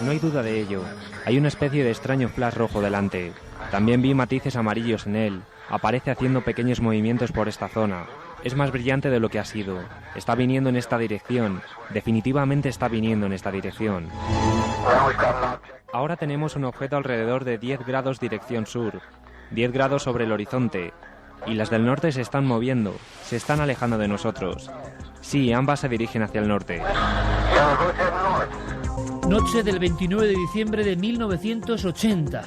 no hay duda de ello. Hay una especie de extraño flash rojo delante. También vi matices amarillos en él. Aparece haciendo pequeños movimientos por esta zona. Es más brillante de lo que ha sido. Está viniendo en esta dirección. Definitivamente está viniendo en esta dirección. Ahora tenemos un objeto alrededor de 10 grados dirección sur. 10 grados sobre el horizonte. Y las del norte se están moviendo. Se están alejando de nosotros. Sí, ambas se dirigen hacia el norte. Noche del 29 de diciembre de 1980.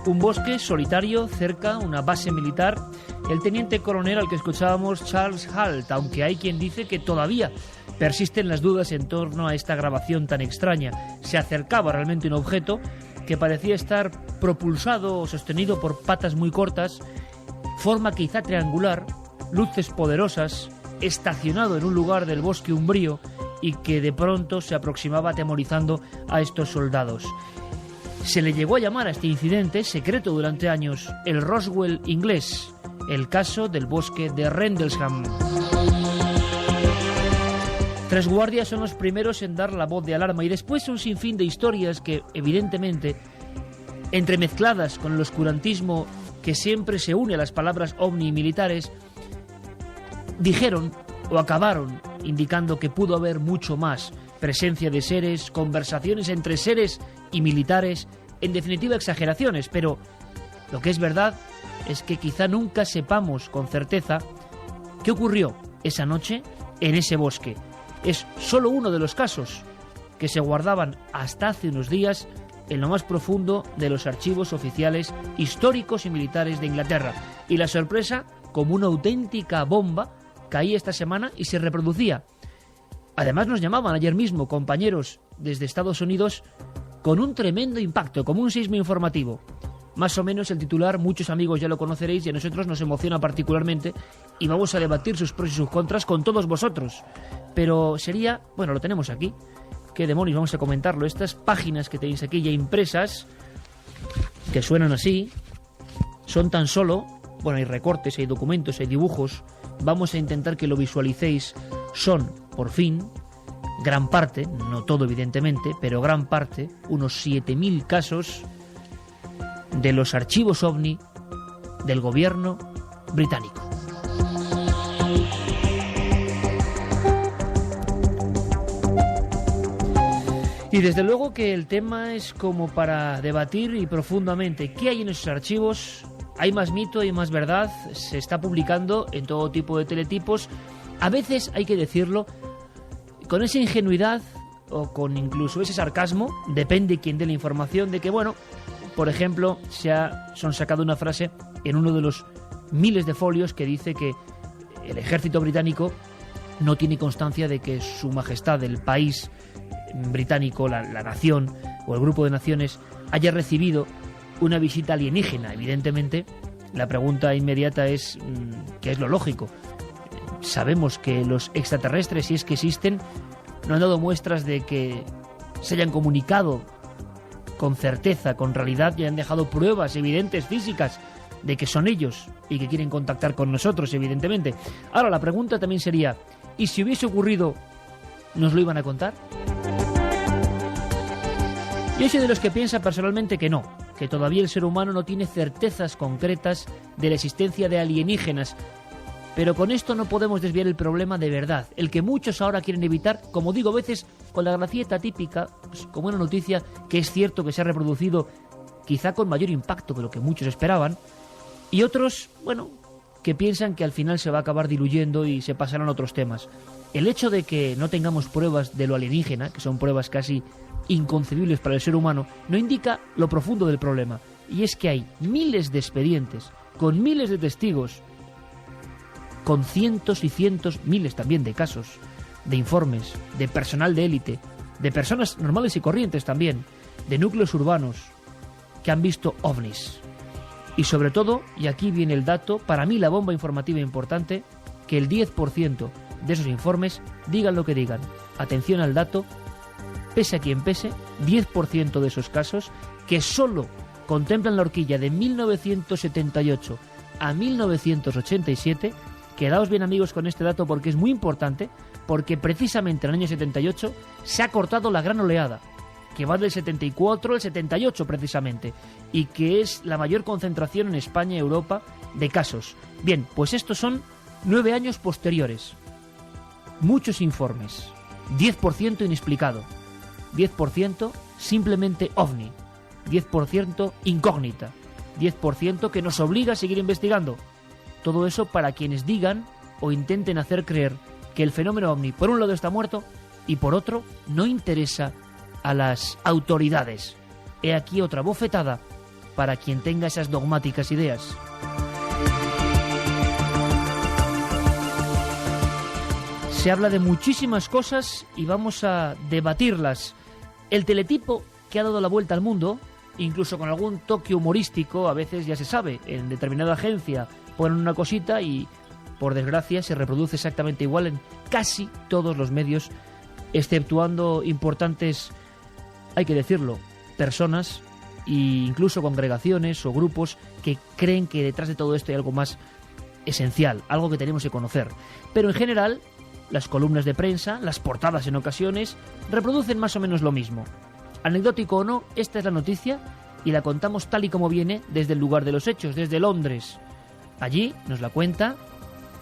Un bosque solitario cerca, una base militar. El teniente coronel al que escuchábamos, Charles Halt, aunque hay quien dice que todavía persisten las dudas en torno a esta grabación tan extraña. Se acercaba realmente un objeto que parecía estar propulsado o sostenido por patas muy cortas, forma quizá triangular, luces poderosas, estacionado en un lugar del bosque umbrío y que de pronto se aproximaba atemorizando a estos soldados. Se le llegó a llamar a este incidente, secreto durante años, el Roswell inglés, el caso del bosque de Rendlesham. 3 guardias son los primeros en dar la voz de alarma y después un sinfín de historias que, evidentemente, entremezcladas con el oscurantismo que siempre se une a las palabras ovni y militares, dijeron o acabaron indicando que pudo haber mucho más: presencia de seres, conversaciones entre seres y militares, en definitiva exageraciones, pero lo que es verdad es que quizá nunca sepamos con certeza qué ocurrió esa noche en ese bosque. Es solo uno de los casos que se guardaban hasta hace unos días en lo más profundo de los archivos oficiales históricos y militares de Inglaterra. Y la sorpresa, como una auténtica bomba, caía esta semana y se reproducía. Además nos llamaban ayer mismo compañeros desde Estados Unidos con un tremendo impacto, como un sismo informativo. Más o menos el titular, muchos amigos ya lo conoceréis y a nosotros nos emociona particularmente y vamos a debatir sus pros y sus contras con todos vosotros. Pero sería, bueno, lo tenemos aquí. ¿Qué demonios? Vamos a comentarlo. Estas páginas que tenéis aquí ya impresas, que suenan así, son tan solo, bueno, hay recortes, hay documentos, hay dibujos. Vamos a intentar que lo visualicéis. Son, por fin, gran parte, no todo evidentemente, pero gran parte, unos 7.000 casos de los archivos OVNI del gobierno británico. Y desde luego que el tema es como para debatir y profundamente. ¿Qué hay en esos archivos? Hay más mito, hay más verdad. Se está publicando en todo tipo de teletipos. A veces, hay que decirlo, con esa ingenuidad o con incluso ese sarcasmo, depende quién dé la información, de que, bueno, por ejemplo, son sacado una frase en uno de los miles de folios que dice que el ejército británico no tiene constancia de que su majestad, el país británico, la nación o el grupo de naciones, haya recibido una visita alienígena. Evidentemente, la pregunta inmediata es ¿qué es lo lógico? Sabemos que los extraterrestres, si es que existen, no han dado muestras de que se hayan comunicado con certeza, con realidad, y han dejado pruebas evidentes, físicas, de que son ellos y que quieren contactar con nosotros, evidentemente. Ahora, la pregunta también sería, ¿y si hubiese ocurrido, nos lo iban a contar? Yo soy de los que piensa personalmente que no, que todavía el ser humano no tiene certezas concretas de la existencia de alienígenas. Pero con esto no podemos desviar el problema de verdad, el que muchos ahora quieren evitar, como digo a veces, con la gracieta típica, pues, como una noticia que es cierto que se ha reproducido quizá con mayor impacto de lo que muchos esperaban, y otros, bueno, que piensan que al final se va a acabar diluyendo y se pasarán a otros temas. El hecho de que no tengamos pruebas de lo alienígena, que son pruebas casi inconcebibles para el ser humano, no indica lo profundo del problema, y es que hay miles de expedientes, con miles de testigos, con cientos y cientos, miles también de casos, de informes, de personal de élite, de personas normales y corrientes también, de núcleos urbanos, que han visto ovnis. Y sobre todo, y aquí viene el dato, para mí la bomba informativa importante, que el 10% de esos informes, digan lo que digan, atención al dato, pese a quien pese, 10% de esos casos, que solo contemplan la horquilla de 1978 a 1987, quedaos bien amigos con este dato porque es muy importante, porque precisamente en el año 78 se ha cortado la gran oleada que va del 74 al 78 precisamente, y que es la mayor concentración en España y Europa de casos. Bien, pues estos son 9 años posteriores. Muchos informes. 10% inexplicado. 10% simplemente ovni. 10% incógnita. 10% que nos obliga a seguir investigando. Todo eso para quienes digan o intenten hacer creer que el fenómeno ovni, por un lado, está muerto y por otro, no interesa a las autoridades. He aquí otra bofetada para quien tenga esas dogmáticas ideas. Se habla de muchísimas cosas y vamos a debatirlas. El teletipo que ha dado la vuelta al mundo, incluso con algún toque humorístico, a veces ya se sabe, en determinada agencia ponen una cosita y, por desgracia, se reproduce exactamente igual en casi todos los medios, exceptuando importantes, hay que decirlo, personas e incluso congregaciones o grupos que creen que detrás de todo esto hay algo más esencial, algo que tenemos que conocer. Pero en general, las columnas de prensa, las portadas en ocasiones, reproducen más o menos lo mismo. Anecdótico o no, esta es la noticia y la contamos tal y como viene desde el lugar de los hechos, desde Londres. Allí nos la cuenta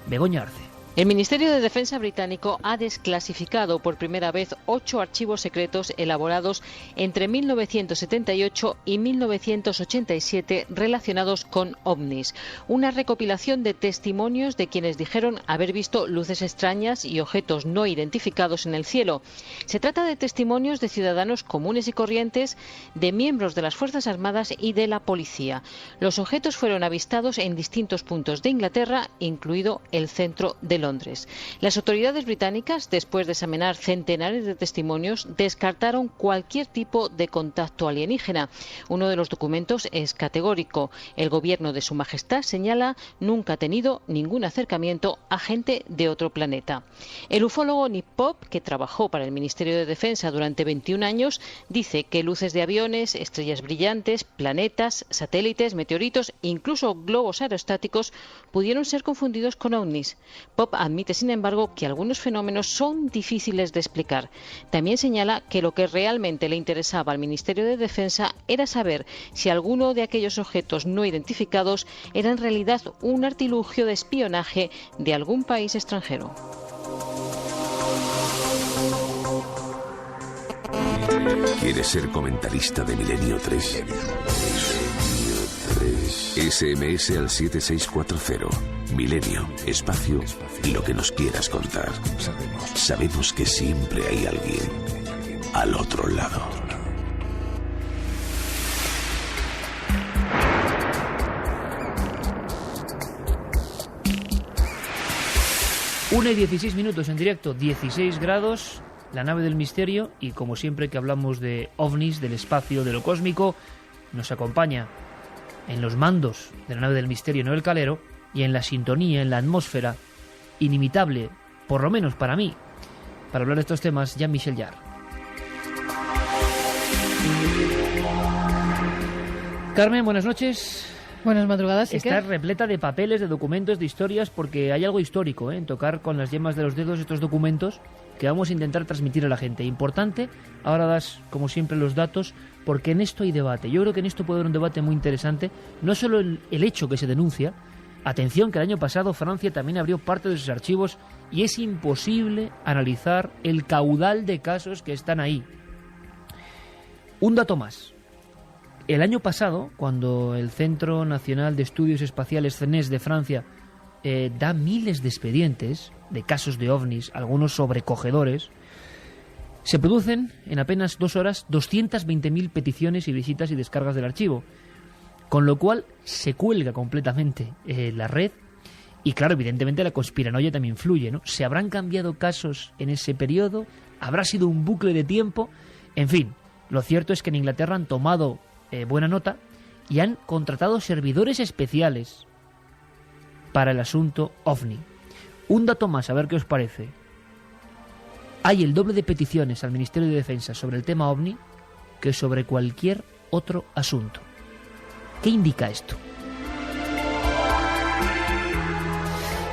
Begoña Arce. El Ministerio de Defensa británico ha desclasificado por primera vez 8 archivos secretos elaborados entre 1978 y 1987 relacionados con ovnis. Una recopilación de testimonios de quienes dijeron haber visto luces extrañas y objetos no identificados en el cielo. Se trata de testimonios de ciudadanos comunes y corrientes, de miembros de las Fuerzas Armadas y de la policía. Los objetos fueron avistados en distintos puntos de Inglaterra, incluido el centro de Londres. Las autoridades británicas, después de examinar centenares de testimonios, descartaron cualquier tipo de contacto alienígena. Uno de los documentos es categórico. El gobierno de Su Majestad señala nunca ha tenido ningún acercamiento a gente de otro planeta. El ufólogo Nick Pope, que trabajó para el Ministerio de Defensa durante 21 años, dice que luces de aviones, estrellas brillantes, planetas, satélites, meteoritos, incluso globos aerostáticos pudieron ser confundidos con ovnis. Pope admite, sin embargo, que algunos fenómenos son difíciles de explicar. También señala que lo que realmente le interesaba al Ministerio de Defensa era saber si alguno de aquellos objetos no identificados era en realidad un artilugio de espionaje de algún país extranjero. ¿Quieres ser comentarista de Milenio 3? SMS al 7640. Milenio, espacio y lo que nos quieras contar. Sabemos que siempre hay alguien al otro lado. Una y 16 minutos en directo, 16 grados, la nave del misterio, y como siempre que hablamos de ovnis, del espacio, de lo cósmico, nos acompaña en los mandos de la nave del misterio Noel Calero y en la sintonía, en la atmósfera inimitable, por lo menos para mí, para hablar de estos temas, Jean-Michel Jarre. Carmen, buenas noches. Buenas madrugadas. Está repleta de papeles, de documentos, de historias, porque hay algo histórico, en tocar con las yemas de los dedos estos documentos que vamos a intentar transmitir a la gente. Importante, ahora das, como siempre, los datos, porque en esto hay debate. Yo creo que en esto puede haber un debate muy interesante, no solo el hecho que se denuncia. Atención, que el año pasado Francia también abrió parte de sus archivos y es imposible analizar el caudal de casos que están ahí. Un dato más. El año pasado, cuando el Centro Nacional de Estudios Espaciales CNES de Francia da miles de expedientes de casos de ovnis, algunos sobrecogedores, se producen en apenas 2 horas 220.000 peticiones y visitas y descargas del archivo, con lo cual se cuelga completamente la red y, claro, evidentemente la conspiranoia también influye, ¿no? ¿Se habrán cambiado casos en ese periodo? ¿Habrá sido un bucle de tiempo? En fin, lo cierto es que en Inglaterra han tomado buena nota y han contratado servidores especiales para el asunto OVNI. Un dato más, a ver qué os parece. Hay el doble de peticiones al Ministerio de Defensa sobre el tema OVNI que sobre cualquier otro asunto. ¿Qué indica esto?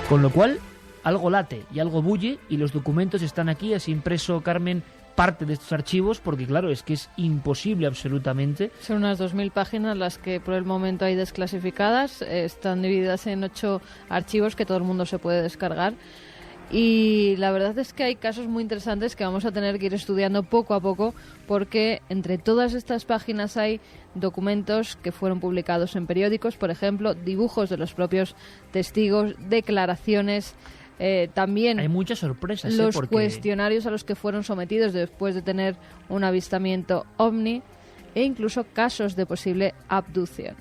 Con lo cual, algo late y algo bulle y los documentos están aquí, así impreso, Carmen, parte de estos archivos, porque claro, es que es imposible absolutamente. Son unas 2.000 páginas las que por el momento hay desclasificadas. Están divididas en 8 archivos que todo el mundo se puede descargar. Y la verdad es que hay casos muy interesantes que vamos a tener que ir estudiando poco a poco, porque entre todas estas páginas hay documentos que fueron publicados en periódicos, por ejemplo, dibujos de los propios testigos, declaraciones. También hay muchas sorpresas, los porque cuestionarios a los que fueron sometidos después de tener un avistamiento ovni, e incluso casos de posible abducción.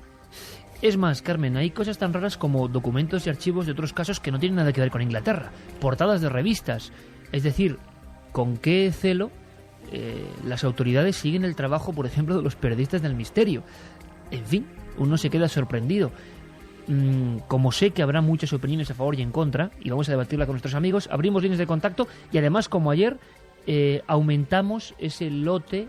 Es más, Carmen, hay cosas tan raras como documentos y archivos de otros casos que no tienen nada que ver con Inglaterra, portadas de revistas. Es decir, con qué celo las autoridades siguen el trabajo, por ejemplo, de los periodistas del misterio. En fin, uno se queda sorprendido. Como sé que habrá muchas opiniones a favor y en contra, y vamos a debatirla con nuestros amigos, abrimos líneas de contacto y además, como ayer, aumentamos ese lote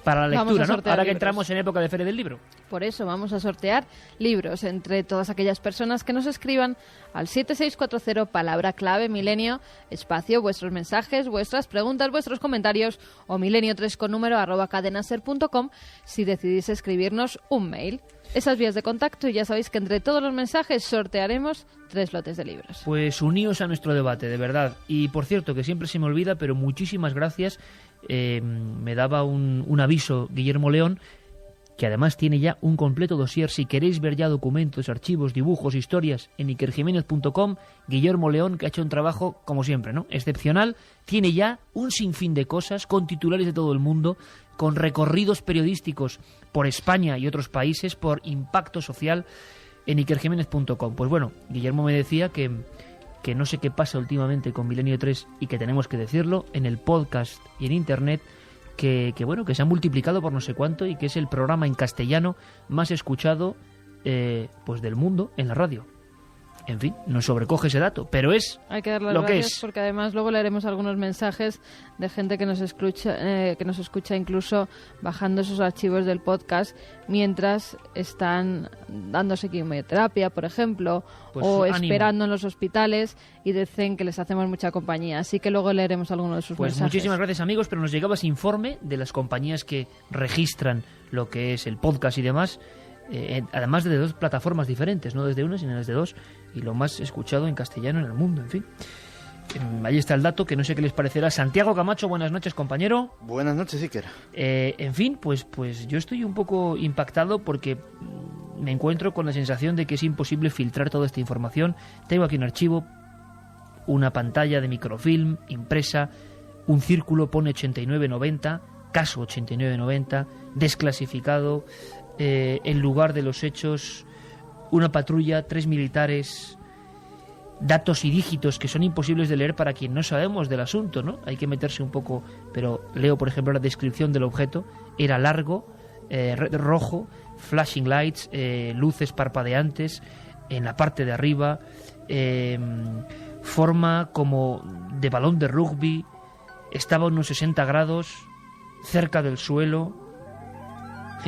para la lectura, ¿no? Ahora que entramos en época de Feria del Libro. Por eso vamos a sortear libros entre todas aquellas personas que nos escriban al 7640, palabra clave Milenio, espacio, vuestros mensajes, vuestras preguntas, vuestros comentarios, o milenio3 con número @cadenaser.com si decidís escribirnos un mail. Esas vías de contacto, y ya sabéis que entre todos los mensajes sortearemos 3 lotes de libros. Pues uníos a nuestro debate, de verdad. Y por cierto, que siempre se me olvida, pero muchísimas gracias. Me daba un aviso Guillermo León, que además tiene ya un completo dossier. Si queréis ver ya documentos, archivos, dibujos, historias, en ikerjiménez.com, Guillermo León, que ha hecho un trabajo, como siempre, ¿no?, excepcional, tiene ya un sinfín de cosas, con titulares de todo el mundo, con recorridos periodísticos por España y otros países, por impacto social, en ikerjiménez.com. Pues bueno, Guillermo me decía que no sé qué pasa últimamente con Milenio 3 y que tenemos que decirlo en el podcast y en internet, que bueno, que se ha multiplicado por no sé cuánto y que es el programa en castellano más escuchado pues del mundo en la radio. En fin, nos sobrecoge ese dato, pero es hay que darle lo las que gracias, es. porque además luego leeremos algunos mensajes de gente que nos escucha incluso bajando esos archivos del podcast mientras están dándose quimioterapia, por ejemplo, pues o ánimo. esperando en los hospitales, y dicen que les hacemos mucha compañía. Así que luego leeremos algunos de sus pues mensajes. Muchísimas gracias, amigos, pero nos llegaba ese informe de las compañías que registran lo que es el podcast y demás, además de 2 plataformas diferentes, no desde una sino desde 2, y lo más escuchado en castellano en el mundo, en fin. Ahí está el dato, que no sé qué les parecerá. Santiago Camacho, buenas noches, compañero. Buenas noches, Iker. En fin, pues yo estoy un poco impactado porque me encuentro con la sensación de que es imposible filtrar toda esta información. Tengo aquí un archivo, una pantalla de microfilm impresa, un círculo pone 8990, caso 8990, desclasificado, el lugar de los hechos, una patrulla, 3 militares, datos y dígitos que son imposibles de leer para quien no sabemos del asunto, ¿no? Hay que meterse un poco, pero leo, por ejemplo, la descripción del objeto. Era largo, rojo, flashing lights, luces parpadeantes en la parte de arriba, forma como de balón de rugby, estaba a unos 60 grados, cerca del suelo.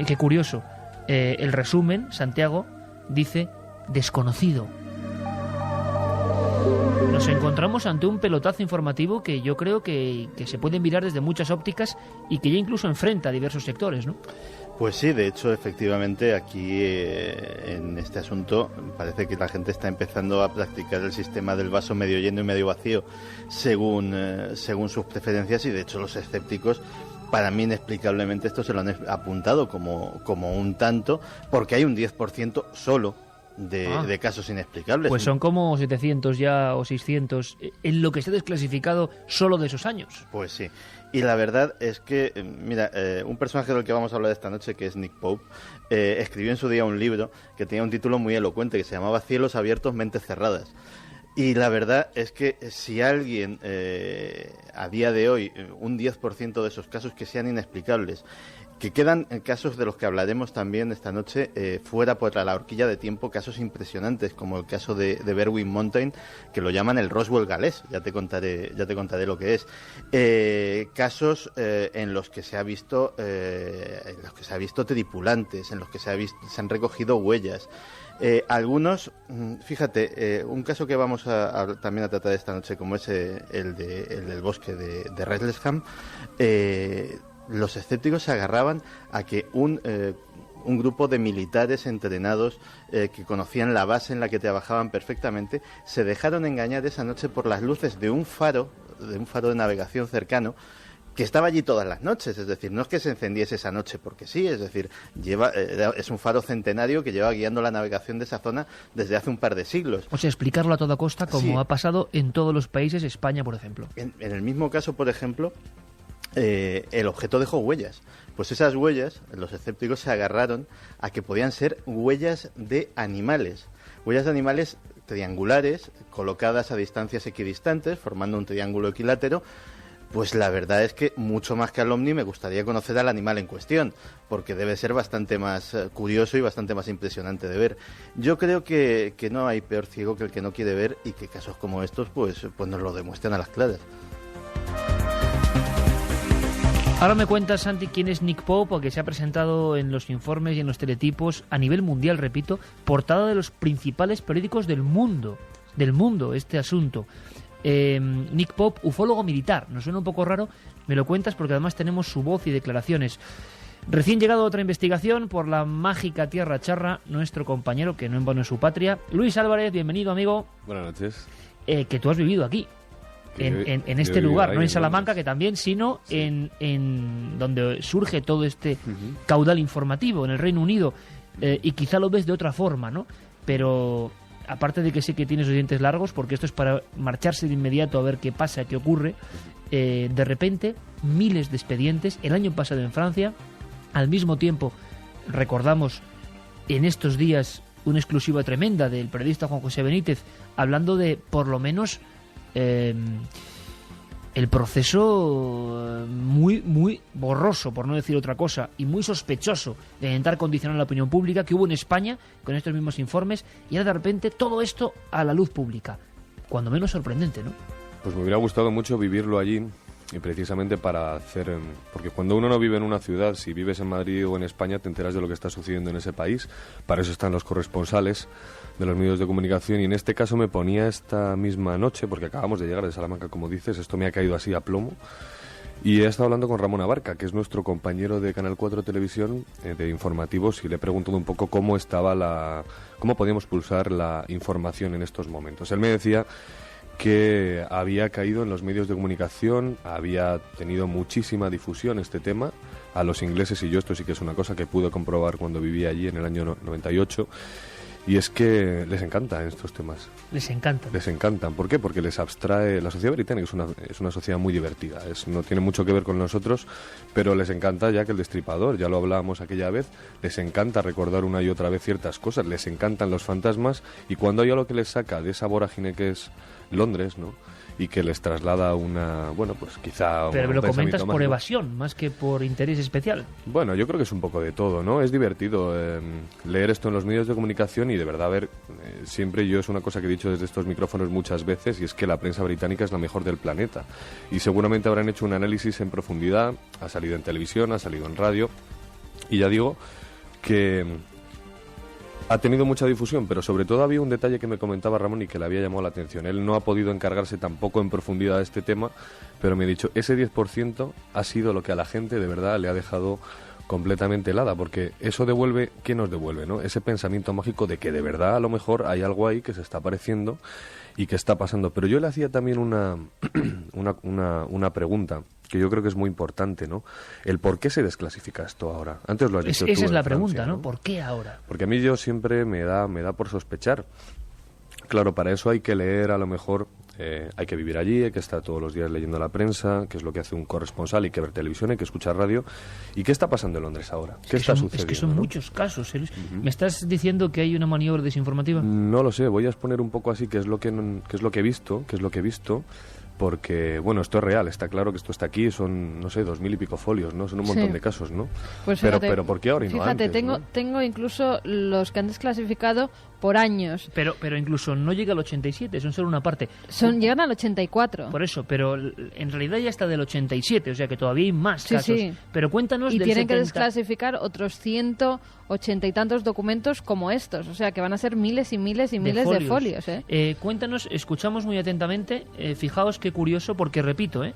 Qué curioso. El resumen, Santiago, dice desconocido. Nos encontramos ante un pelotazo informativo que yo creo que se puede mirar desde muchas ópticas y que ya incluso enfrenta a diversos sectores, ¿no? Pues sí, de hecho, efectivamente, aquí en este asunto parece que la gente está empezando a practicar el sistema del vaso medio lleno y medio vacío según sus preferencias, y de hecho los escépticos, para mí inexplicablemente, esto se lo han apuntado como un tanto, porque hay un 10% solo de casos inexplicables. Pues son como 700 ya o 600 en lo que está desclasificado solo de esos años. Pues sí. Y la verdad es que, mira, un personaje del que vamos a hablar esta noche, que es Nick Pope, escribió en su día un libro que tenía un título muy elocuente, que se llamaba Cielos abiertos, mentes cerradas. Y la verdad es que si alguien, a día de hoy, un 10% de esos casos que sean inexplicables, que quedan casos de los que hablaremos también esta noche, fuera por la horquilla de tiempo, casos impresionantes, como el caso de Berwyn Mountain, que lo llaman el Roswell galés, ya te contaré lo que es. Casos en los que se ha visto tripulantes, en los que se han recogido huellas. Algunos, fíjate, un caso que vamos vamos también a tratar esta noche, como es el del bosque de Redlesham, los escépticos se agarraban a que un grupo de militares entrenados que conocían la base en la que trabajaban perfectamente, se dejaron engañar esa noche por las luces de un faro de navegación cercano, que estaba allí todas las noches. Es decir, no es que se encendiese esa noche porque sí, es decir, es un faro centenario que lleva guiando la navegación de esa zona desde hace un par de siglos. O sea, explicarlo a toda costa, como sí ha pasado en todos los países, España, por ejemplo. En el mismo caso, por ejemplo, el objeto dejó huellas. Pues esas huellas, los escépticos se agarraron a que podían ser huellas de animales triangulares, colocadas a distancias equidistantes, formando un triángulo equilátero. Pues la verdad es que mucho más que al ovni me gustaría conocer al animal en cuestión, porque debe ser bastante más curioso y bastante más impresionante de ver. Yo creo que no hay peor ciego que el que no quiere ver, y que casos como estos pues nos lo demuestran a las claras. Ahora me cuentas, Santi, quién es Nick Pope, porque se ha presentado en los informes y en los teletipos a nivel mundial, repito, portada de los principales periódicos del mundo, este asunto. Nick Pope, ufólogo militar. Nos suena un poco raro, me lo cuentas porque además tenemos su voz y declaraciones. Recién llegado a otra investigación por la mágica Tierra Charra, nuestro compañero, que no en vano es su patria, Luis Álvarez, bienvenido, amigo. Buenas noches. Que tú has vivido aquí, en este lugar, no en Salamanca, que también, sino sí, en donde surge todo este caudal informativo, en el Reino Unido, y quizá lo ves de otra forma, ¿no? Pero aparte de que sé que tienes los dientes largos, porque esto es para marcharse de inmediato a ver qué pasa, qué ocurre, de repente miles de expedientes el año pasado en Francia. Al mismo tiempo recordamos en estos días una exclusiva tremenda del periodista Juan José Benítez, hablando de por lo menos el proceso muy borroso, por no decir otra cosa, y muy sospechoso de intentar condicionar la opinión pública que hubo en España con estos mismos informes, y ahora de repente todo esto a la luz pública. Cuando menos sorprendente, ¿no? Pues me hubiera gustado mucho vivirlo allí, y precisamente para hacer... Porque cuando uno no vive en una ciudad, si vives en Madrid o en España, te enteras de lo que está sucediendo en ese país. Para eso están los corresponsales de los medios de comunicación, y en este caso me ponía esta misma noche, porque acabamos de llegar de Salamanca, como dices, esto me ha caído así a plomo, y he estado hablando con Ramón Abarca, que es nuestro compañero de Canal 4 Televisión, de informativos, y le he preguntado un poco cómo podíamos pulsar la información en estos momentos. Él me decía que había caído en los medios de comunicación, había tenido muchísima difusión este tema a los ingleses, y yo esto sí que es una cosa que pude comprobar cuando vivía allí en el año 98, y es que les encantan estos temas. Les encantan. Les encantan. ¿Por qué? Porque les abstrae... La sociedad británica es una sociedad muy divertida, no tiene mucho que ver con nosotros, pero les encanta ya que el Destripador, ya lo hablábamos aquella vez, les encanta recordar una y otra vez ciertas cosas, les encantan los fantasmas, y cuando hay algo que les saca de esa vorágine que es Londres, ¿no?, y que les traslada una, bueno, pues quizá... Pero me lo comentas por evasión, más que por interés especial. Bueno, yo creo que es un poco de todo, ¿no? Es divertido leer esto en los medios de comunicación, y de verdad, a ver, siempre yo es una cosa que he dicho desde estos micrófonos muchas veces, y es que la prensa británica es la mejor del planeta. Y seguramente habrán hecho un análisis en profundidad, ha salido en televisión, ha salido en radio, y ya digo que... ha tenido mucha difusión, pero sobre todo había un detalle que me comentaba Ramón y que le había llamado la atención. Él no ha podido encargarse tampoco en profundidad de este tema, pero me ha dicho, ese 10% ha sido lo que a la gente de verdad le ha dejado completamente helada, porque eso devuelve, ¿qué nos devuelve, no? Ese pensamiento mágico de que de verdad a lo mejor hay algo ahí que se está apareciendo y que está pasando. Pero yo le hacía también una pregunta que yo creo que es muy importante, ¿no? El por qué se desclasifica esto ahora. Antes lo has dicho tú. Esa es la pregunta, Francia, ¿no? ¿Por qué ahora? Porque a mí yo siempre me da por sospechar. Claro, para eso hay que leer, a lo mejor, hay que vivir allí, hay que estar todos los días leyendo la prensa, que es lo que hace un corresponsal, hay que ver televisión, hay que escuchar radio. ¿Y qué está pasando en Londres ahora? ¿Qué está sucediendo? Es que son muchos casos, Luis. ¿Me estás diciendo que hay una maniobra desinformativa? No lo sé, voy a exponer un poco así qué es lo que he visto. porque, bueno, esto es real, está claro que esto está aquí, son, no sé, 2000 y pico folios, ¿no? Son un montón de casos, ¿no? Pues fíjate, pero ¿por qué ahora y no fíjate, antes, tengo incluso los que han desclasificado por años. Pero incluso no llega al 87, son solo una parte. Llegan al 84. Por eso, pero en realidad ya está del 87, o sea que todavía hay más casos. Sí. Pero cuéntanos y del tienen 70... que desclasificar otros 180 y tantos documentos como estos, o sea que van a ser miles y miles y miles de folios. Cuéntanos, escuchamos muy atentamente, fijaos qué curioso, porque repito, en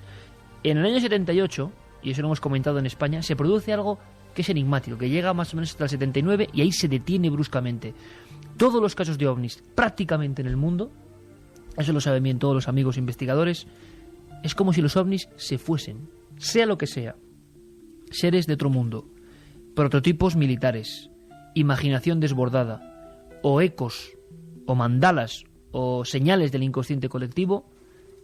el año 78, y eso lo hemos comentado en España, se produce algo que es enigmático, que llega más o menos hasta el 79 y ahí se detiene bruscamente. Todos los casos de ovnis, prácticamente en el mundo, eso lo saben bien todos los amigos investigadores, es como si los ovnis se fuesen, sea lo que sea, seres de otro mundo, prototipos militares, imaginación desbordada, o ecos, o mandalas, o señales del inconsciente colectivo.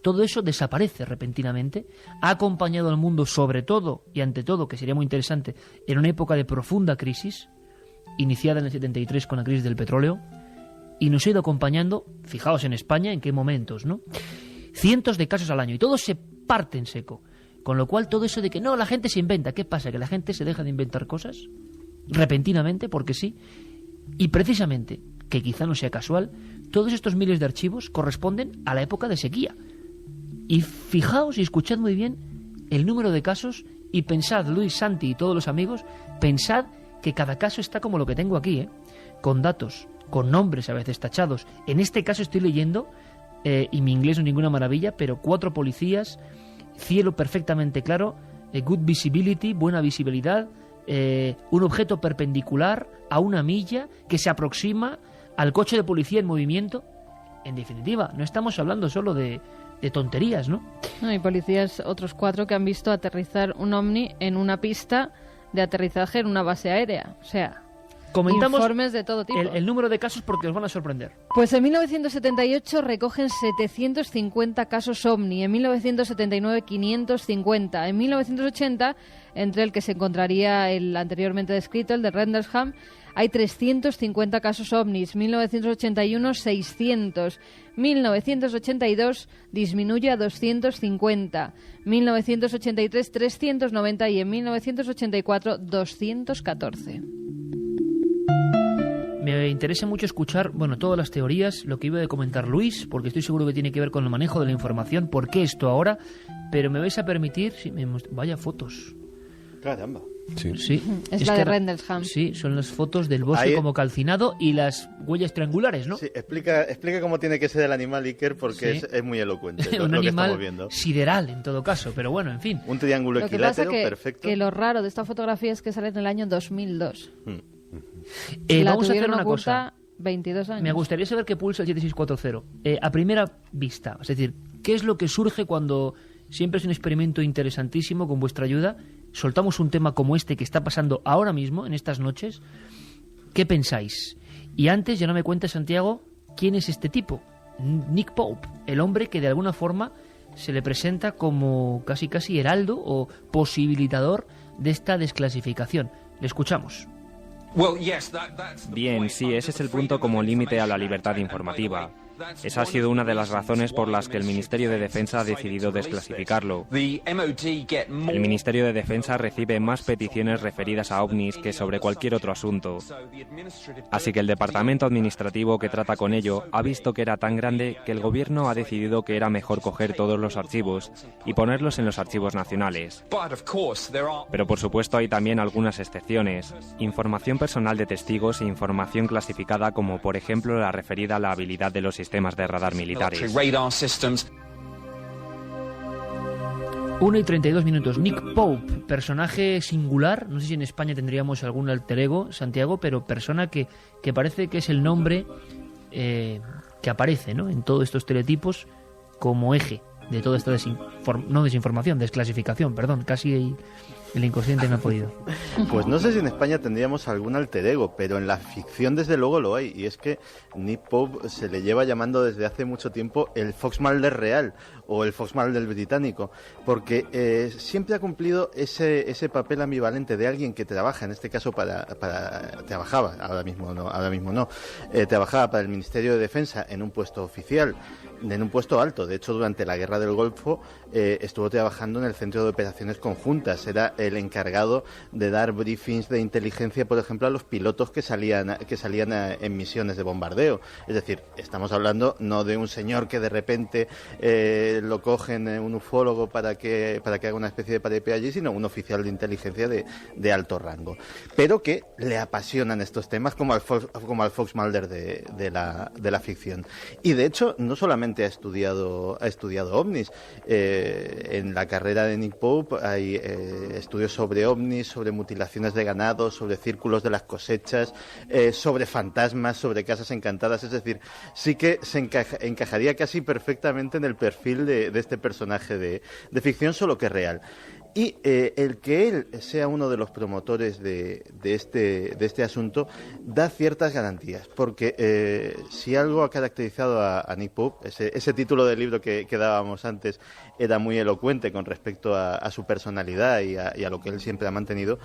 Todo eso desaparece repentinamente, ha acompañado al mundo sobre todo, y ante todo, que sería muy interesante, en una época de profunda crisis, iniciada en el 73 con la crisis del petróleo, y nos ha ido acompañando, fijaos en España, en qué momentos, ¿no? Cientos de casos al año, y todo se parte en seco. Con lo cual, todo eso de que no, la gente se inventa, ¿qué pasa? ¿Que la gente se deja de inventar cosas? Repentinamente, porque sí. Y precisamente, que quizá no sea casual, todos estos miles de archivos corresponden a la época de sequía. Y fijaos y escuchad muy bien el número de casos, y pensad, Luis, Santi y todos los amigos, pensad que cada caso está como lo que tengo aquí, con datos, con nombres a veces tachados. En este caso estoy leyendo, y mi inglés no es ninguna maravilla, pero 4 policías, cielo perfectamente claro, good visibility, buena visibilidad, un objeto perpendicular a 1 milla que se aproxima al coche de policía en movimiento. En definitiva, no estamos hablando solo de tonterías, ¿no? No, hay policías, otros 4, que han visto aterrizar un ovni en una pista de aterrizaje en una base aérea. O sea, comentamos informes de todo tipo. El número de casos porque os van a sorprender. Pues en 1978 recogen 750 casos ovni, en 1979 550, en 1980, entre el que se encontraría el anteriormente descrito, el de Rendlesham, hay 350 casos ovnis, 1981 600, 1982 disminuye a 250, 1983 390 y en 1984 214. Me interesa mucho escuchar, todas las teorías, lo que iba a comentar Luis, porque estoy seguro que tiene que ver con el manejo de la información. ¿Por qué esto ahora? Pero me vais a permitir... vaya fotos. Caramba. Sí. Es la de Rendlesham. Sí, son las fotos del bosque como calcinado y las huellas triangulares, ¿no? Sí, explica cómo tiene que ser el animal, Iker, porque es muy elocuente un lo que animal estamos viendo. Sideral, en todo caso, pero bueno, en fin. Un triángulo equilátero, perfecto. Que lo raro de esta fotografía es que sale en el año 2002. Vamos a hacer una cosa. 22 años. Me gustaría saber qué pulsa el 7640. A primera vista, es decir, ¿qué es lo que surge cuando siempre es un experimento interesantísimo con vuestra ayuda? Soltamos un tema como este que está pasando ahora mismo, en estas noches. ¿Qué pensáis? Y antes, ya no me cuentes, Santiago, ¿quién es este tipo? Nick Pope, el hombre que de alguna forma se le presenta como casi heraldo o posibilitador de esta desclasificación. Le escuchamos. Bien, sí, ese es el punto como límite a la libertad informativa. Esa ha sido una de las razones por las que el Ministerio de Defensa ha decidido desclasificarlo. El Ministerio de Defensa recibe más peticiones referidas a ovnis que sobre cualquier otro asunto. Así que el departamento administrativo que trata con ello ha visto que era tan grande que el gobierno ha decidido que era mejor coger todos los archivos y ponerlos en los archivos nacionales. Pero por supuesto hay también algunas excepciones. Información personal de testigos e información clasificada como por ejemplo la referida a la habilidad de los sistemas de radar militares. 1:32. Nick Pope, personaje singular. No sé si en España tendríamos algún alter ego, Santiago, pero persona que parece que es el nombre que aparece, ¿no?, en todos estos teletipos como eje de toda esta desclasificación, perdón, casi el inconsciente no ha podido. Pues no sé si en España tendríamos algún alter ego, pero en la ficción desde luego lo hay, y es que Nick Pope se le lleva llamando desde hace mucho tiempo el Fox Mulder real o el Fox Mulder británico, porque siempre ha cumplido ese papel ambivalente de alguien que trabaja, en este caso trabajaba, ahora mismo no, trabajaba para el Ministerio de Defensa en un puesto oficial, en un puesto alto. De hecho, durante la Guerra del Golfo, estuvo trabajando en el Centro de Operaciones Conjuntas. Era el encargado de dar briefings de inteligencia, por ejemplo, a los pilotos que salían en misiones de bombardeo. Es decir, estamos hablando no de un señor que de repente lo cogen un ufólogo para que haga una especie de paripé allí, sino un oficial de inteligencia de alto rango. Pero que le apasionan estos temas como al Fox Mulder de la ficción. Y de hecho, no solamente ha estudiado ovnis. En la carrera de Nick Pope hay estudios sobre ovnis, sobre mutilaciones de ganado, sobre círculos de las cosechas, sobre fantasmas, sobre casas encantadas. Es decir, sí que se encajaría casi perfectamente en el perfil de este personaje de ficción, solo que real. Y el que él sea uno de los promotores de este asunto da ciertas garantías, porque si algo ha caracterizado a Nick Pope, ese título del libro que dábamos antes era muy elocuente con respecto a su personalidad y a lo que él siempre ha mantenido,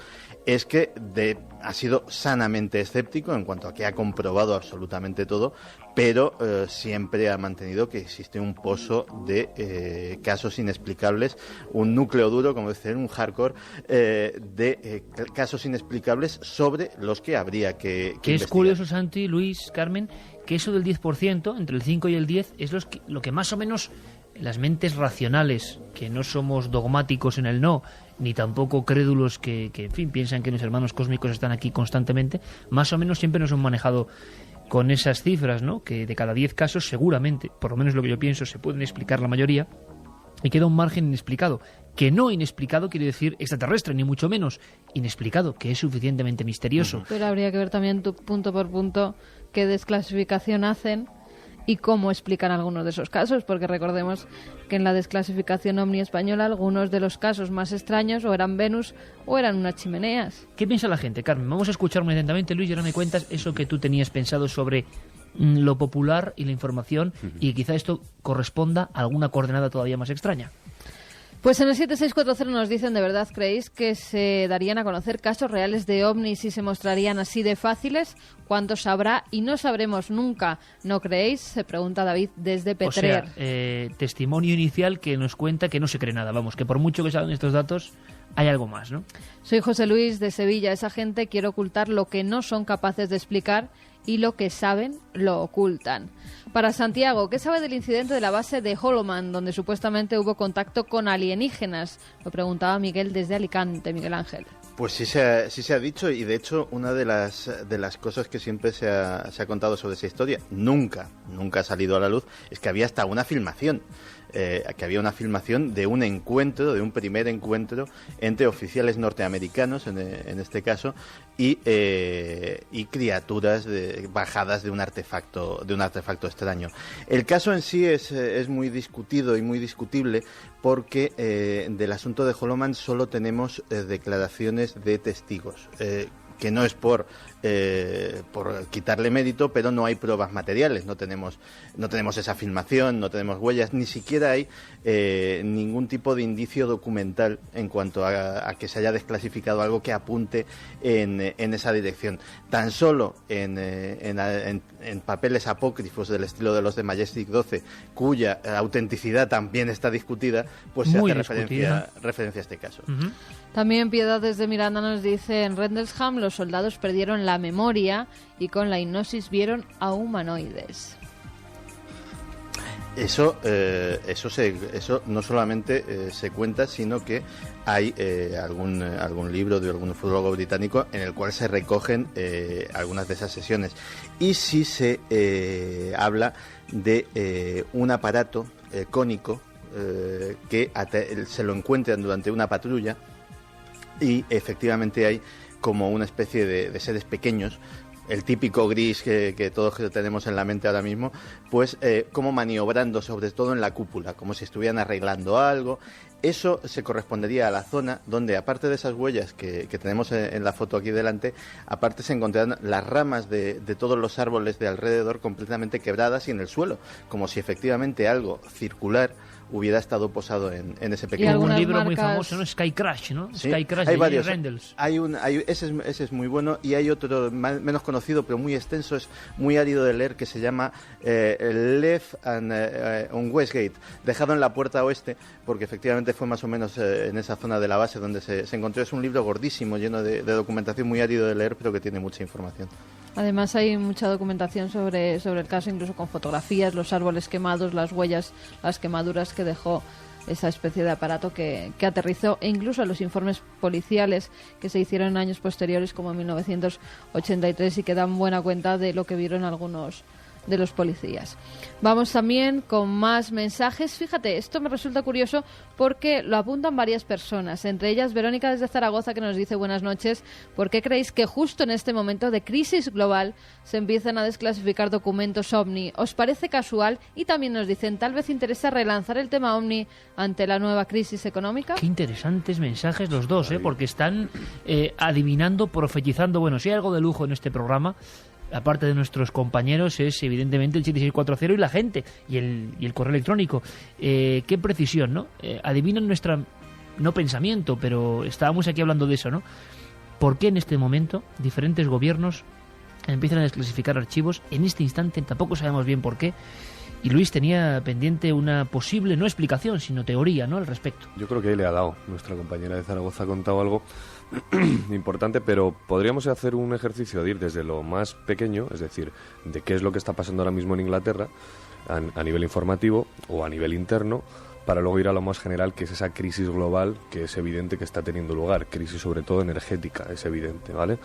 es que ha sido sanamente escéptico en cuanto a que ha comprobado absolutamente todo, pero siempre ha mantenido que existe un pozo de casos inexplicables, un núcleo duro, como decir, un hardcore de casos inexplicables sobre los que habría que Que es investigar. curioso, Santi, Luis, Carmen, que eso del 10%, entre el 5 y el 10, es lo que más o menos las mentes racionales, que no somos dogmáticos en el no, ni tampoco crédulos que en fin, piensan que los hermanos cósmicos están aquí constantemente, más o menos siempre nos han manejado con esas cifras, ¿no? Que de cada 10 casos seguramente, por lo menos lo que yo pienso, se pueden explicar la mayoría, y queda un margen inexplicado. Que no inexplicado quiere decir extraterrestre, ni mucho menos. Inexplicado, que es suficientemente misterioso. Pero habría que ver también punto por punto qué desclasificación hacen y cómo explican algunos de esos casos, porque recordemos que en la desclasificación ovni española algunos de los casos más extraños o eran Venus o eran unas chimeneas. ¿Qué piensa la gente, Carmen? Vamos a escuchar muy atentamente, Luis, y ahora me cuentas eso que tú tenías pensado sobre lo popular y la información, y quizá esto corresponda a alguna coordenada todavía más extraña. Pues en el 7640 nos dicen, ¿de verdad creéis que se darían a conocer casos reales de ovnis y se mostrarían así de fáciles? ¿Cuántos habrá? Y no sabremos nunca. ¿No creéis? Se pregunta David desde Petrer. O sea, testimonio inicial que nos cuenta que no se cree nada. Vamos, que por mucho que salgan estos datos, hay algo más, ¿no? Soy José Luis de Sevilla. Esa gente quiere ocultar lo que no son capaces de explicar y lo que saben lo ocultan. Para Santiago, ¿qué sabe del incidente de la base de Holloman, donde supuestamente hubo contacto con alienígenas? Lo preguntaba Miguel desde Alicante, Miguel Ángel. Pues sí se ha dicho, y de hecho una de las cosas que siempre se ha contado sobre esa historia, nunca ha salido a la luz, es que había hasta una filmación. Que había una filmación de un encuentro, de un primer encuentro entre oficiales norteamericanos, en este caso, y criaturas bajadas de un artefacto extraño. El caso en sí es muy discutido y muy discutible, porque del asunto de Holloman solo tenemos declaraciones de testigos, que no es por quitarle mérito, pero no hay pruebas materiales, no tenemos esa filmación, no tenemos huellas, ni siquiera hay ningún tipo de indicio documental en cuanto a que se haya desclasificado algo que apunte en esa dirección. Tan solo en papeles apócrifos del estilo de los de Majestic 12, cuya autenticidad también está discutida, pues se hace referencia a este caso. Uh-huh. También Piedad desde Miranda nos dice, en Rendlesham los soldados perdieron la memoria y con la hipnosis vieron a humanoides. Eso no solamente se cuenta, sino que hay algún libro de algún ufólogo británico en el cual se recogen algunas de esas sesiones. Y sí se habla de un aparato cónico que se lo encuentran durante una patrulla, y efectivamente hay como una especie de seres pequeños, el típico gris que todos tenemos en la mente ahora mismo, pues como maniobrando sobre todo en la cúpula, como si estuvieran arreglando algo. Eso se correspondería a la zona donde, aparte de esas huellas que tenemos en la foto aquí delante, aparte se encontrarán las ramas de todos los árboles de alrededor completamente quebradas y en el suelo, como si efectivamente algo circular hubiera estado posado en ese Y pequeño... Un algunas libro muy marcas- famoso, ¿no? Sky Crash, ¿no? Sí, Sky Crash hay de varios. Rendels. Ese es muy bueno, y hay otro menos conocido pero muy extenso, es muy árido de leer, que se llama Left on Westgate, dejado en la puerta oeste, porque efectivamente fue más o menos en esa zona de la base donde se encontró. Es un libro gordísimo, lleno de documentación, muy árido de leer, pero que tiene mucha información. Además hay mucha documentación sobre el caso, incluso con fotografías, los árboles quemados, las huellas, las quemaduras que dejó esa especie de aparato que aterrizó, e incluso los informes policiales que se hicieron en años posteriores, como en 1983, y que dan buena cuenta de lo que vieron algunos de los policías. Vamos también con más mensajes. Fíjate, esto me resulta curioso porque lo apuntan varias personas, entre ellas Verónica desde Zaragoza, que nos dice: buenas noches, ¿por qué creéis que justo en este momento de crisis global se empiezan a desclasificar documentos OVNI? ¿Os parece casual? Y también nos dicen: tal vez interesa relanzar el tema OVNI ante la nueva crisis económica. Qué interesantes mensajes los dos, porque están adivinando, profetizando. Bueno, si hay algo de lujo en este programa, aparte de nuestros compañeros, es evidentemente el 7640 y la gente, y el correo electrónico. Qué precisión, ¿no? Adivinan nuestra, no pensamiento, pero estábamos aquí hablando de eso, ¿no? ¿Por qué en este momento diferentes gobiernos empiezan a desclasificar archivos? En este instante tampoco sabemos bien por qué. Y Luis tenía pendiente una posible, no explicación, sino teoría, ¿no?, al respecto. Yo creo que ahí le ha dado. Nuestra compañera de Zaragoza ha contado algo importante, pero podríamos hacer un ejercicio de ir desde lo más pequeño, es decir, de qué es lo que está pasando ahora mismo en Inglaterra a nivel informativo o a nivel interno, para luego ir a lo más general, que es esa crisis global que es evidente que está teniendo lugar, crisis sobre todo energética, es evidente, ¿vale?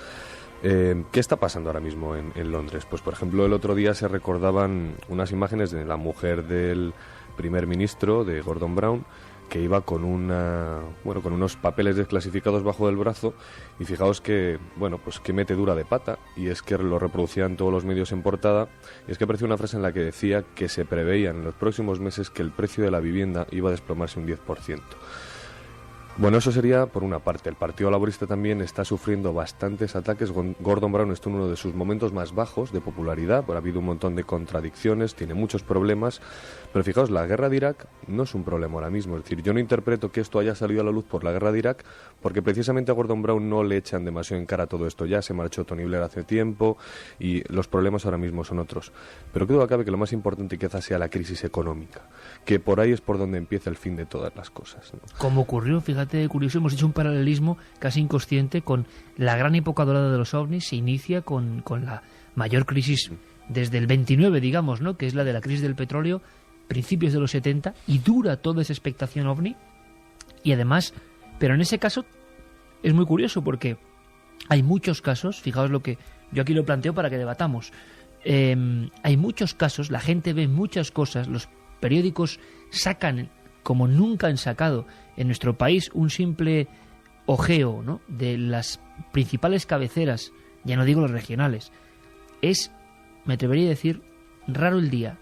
¿Qué está pasando ahora mismo en Londres? Pues, por ejemplo, el otro día se recordaban unas imágenes de la mujer del primer ministro, de Gordon Brown, que iba con con unos papeles desclasificados bajo del brazo, y fijaos que, pues qué metedura de pata, y es que lo reproducían todos los medios en portada, y es que apareció una frase en la que decía que se preveía en los próximos meses que el precio de la vivienda iba a desplomarse un 10%. Bueno, eso sería por una parte. El Partido Laborista también está sufriendo bastantes ataques. Gordon Brown está en uno de sus momentos más bajos de popularidad, ha habido un montón de contradicciones, tiene muchos problemas, pero fijaos, la guerra de Irak no es un problema ahora mismo. Es decir, yo no interpreto que esto haya salido a la luz por la guerra de Irak, porque precisamente a Gordon Brown no le echan demasiado en cara todo esto. Ya se marchó Tony Blair hace tiempo y los problemas ahora mismo son otros. Pero qué duda cabe que lo más importante quizás sea la crisis económica, que por ahí es por donde empieza el fin de todas las cosas, ¿no? Como ocurrió, fíjate, curioso, hemos hecho un paralelismo casi inconsciente con la gran época dorada de los ovnis. Se inicia con la mayor crisis desde el 29, digamos, ¿no?, que es la de la crisis del petróleo, principios de los 70, y dura toda esa expectación ovni. Y además, pero en ese caso es muy curioso porque hay muchos casos, fijaos lo que yo aquí lo planteo para que debatamos, hay muchos casos, la gente ve muchas cosas, los periódicos sacan, como nunca han sacado en nuestro país, un simple ojeo, ¿no?, de las principales cabeceras, ya no digo los regionales. Es, me atrevería a decir, raro el día,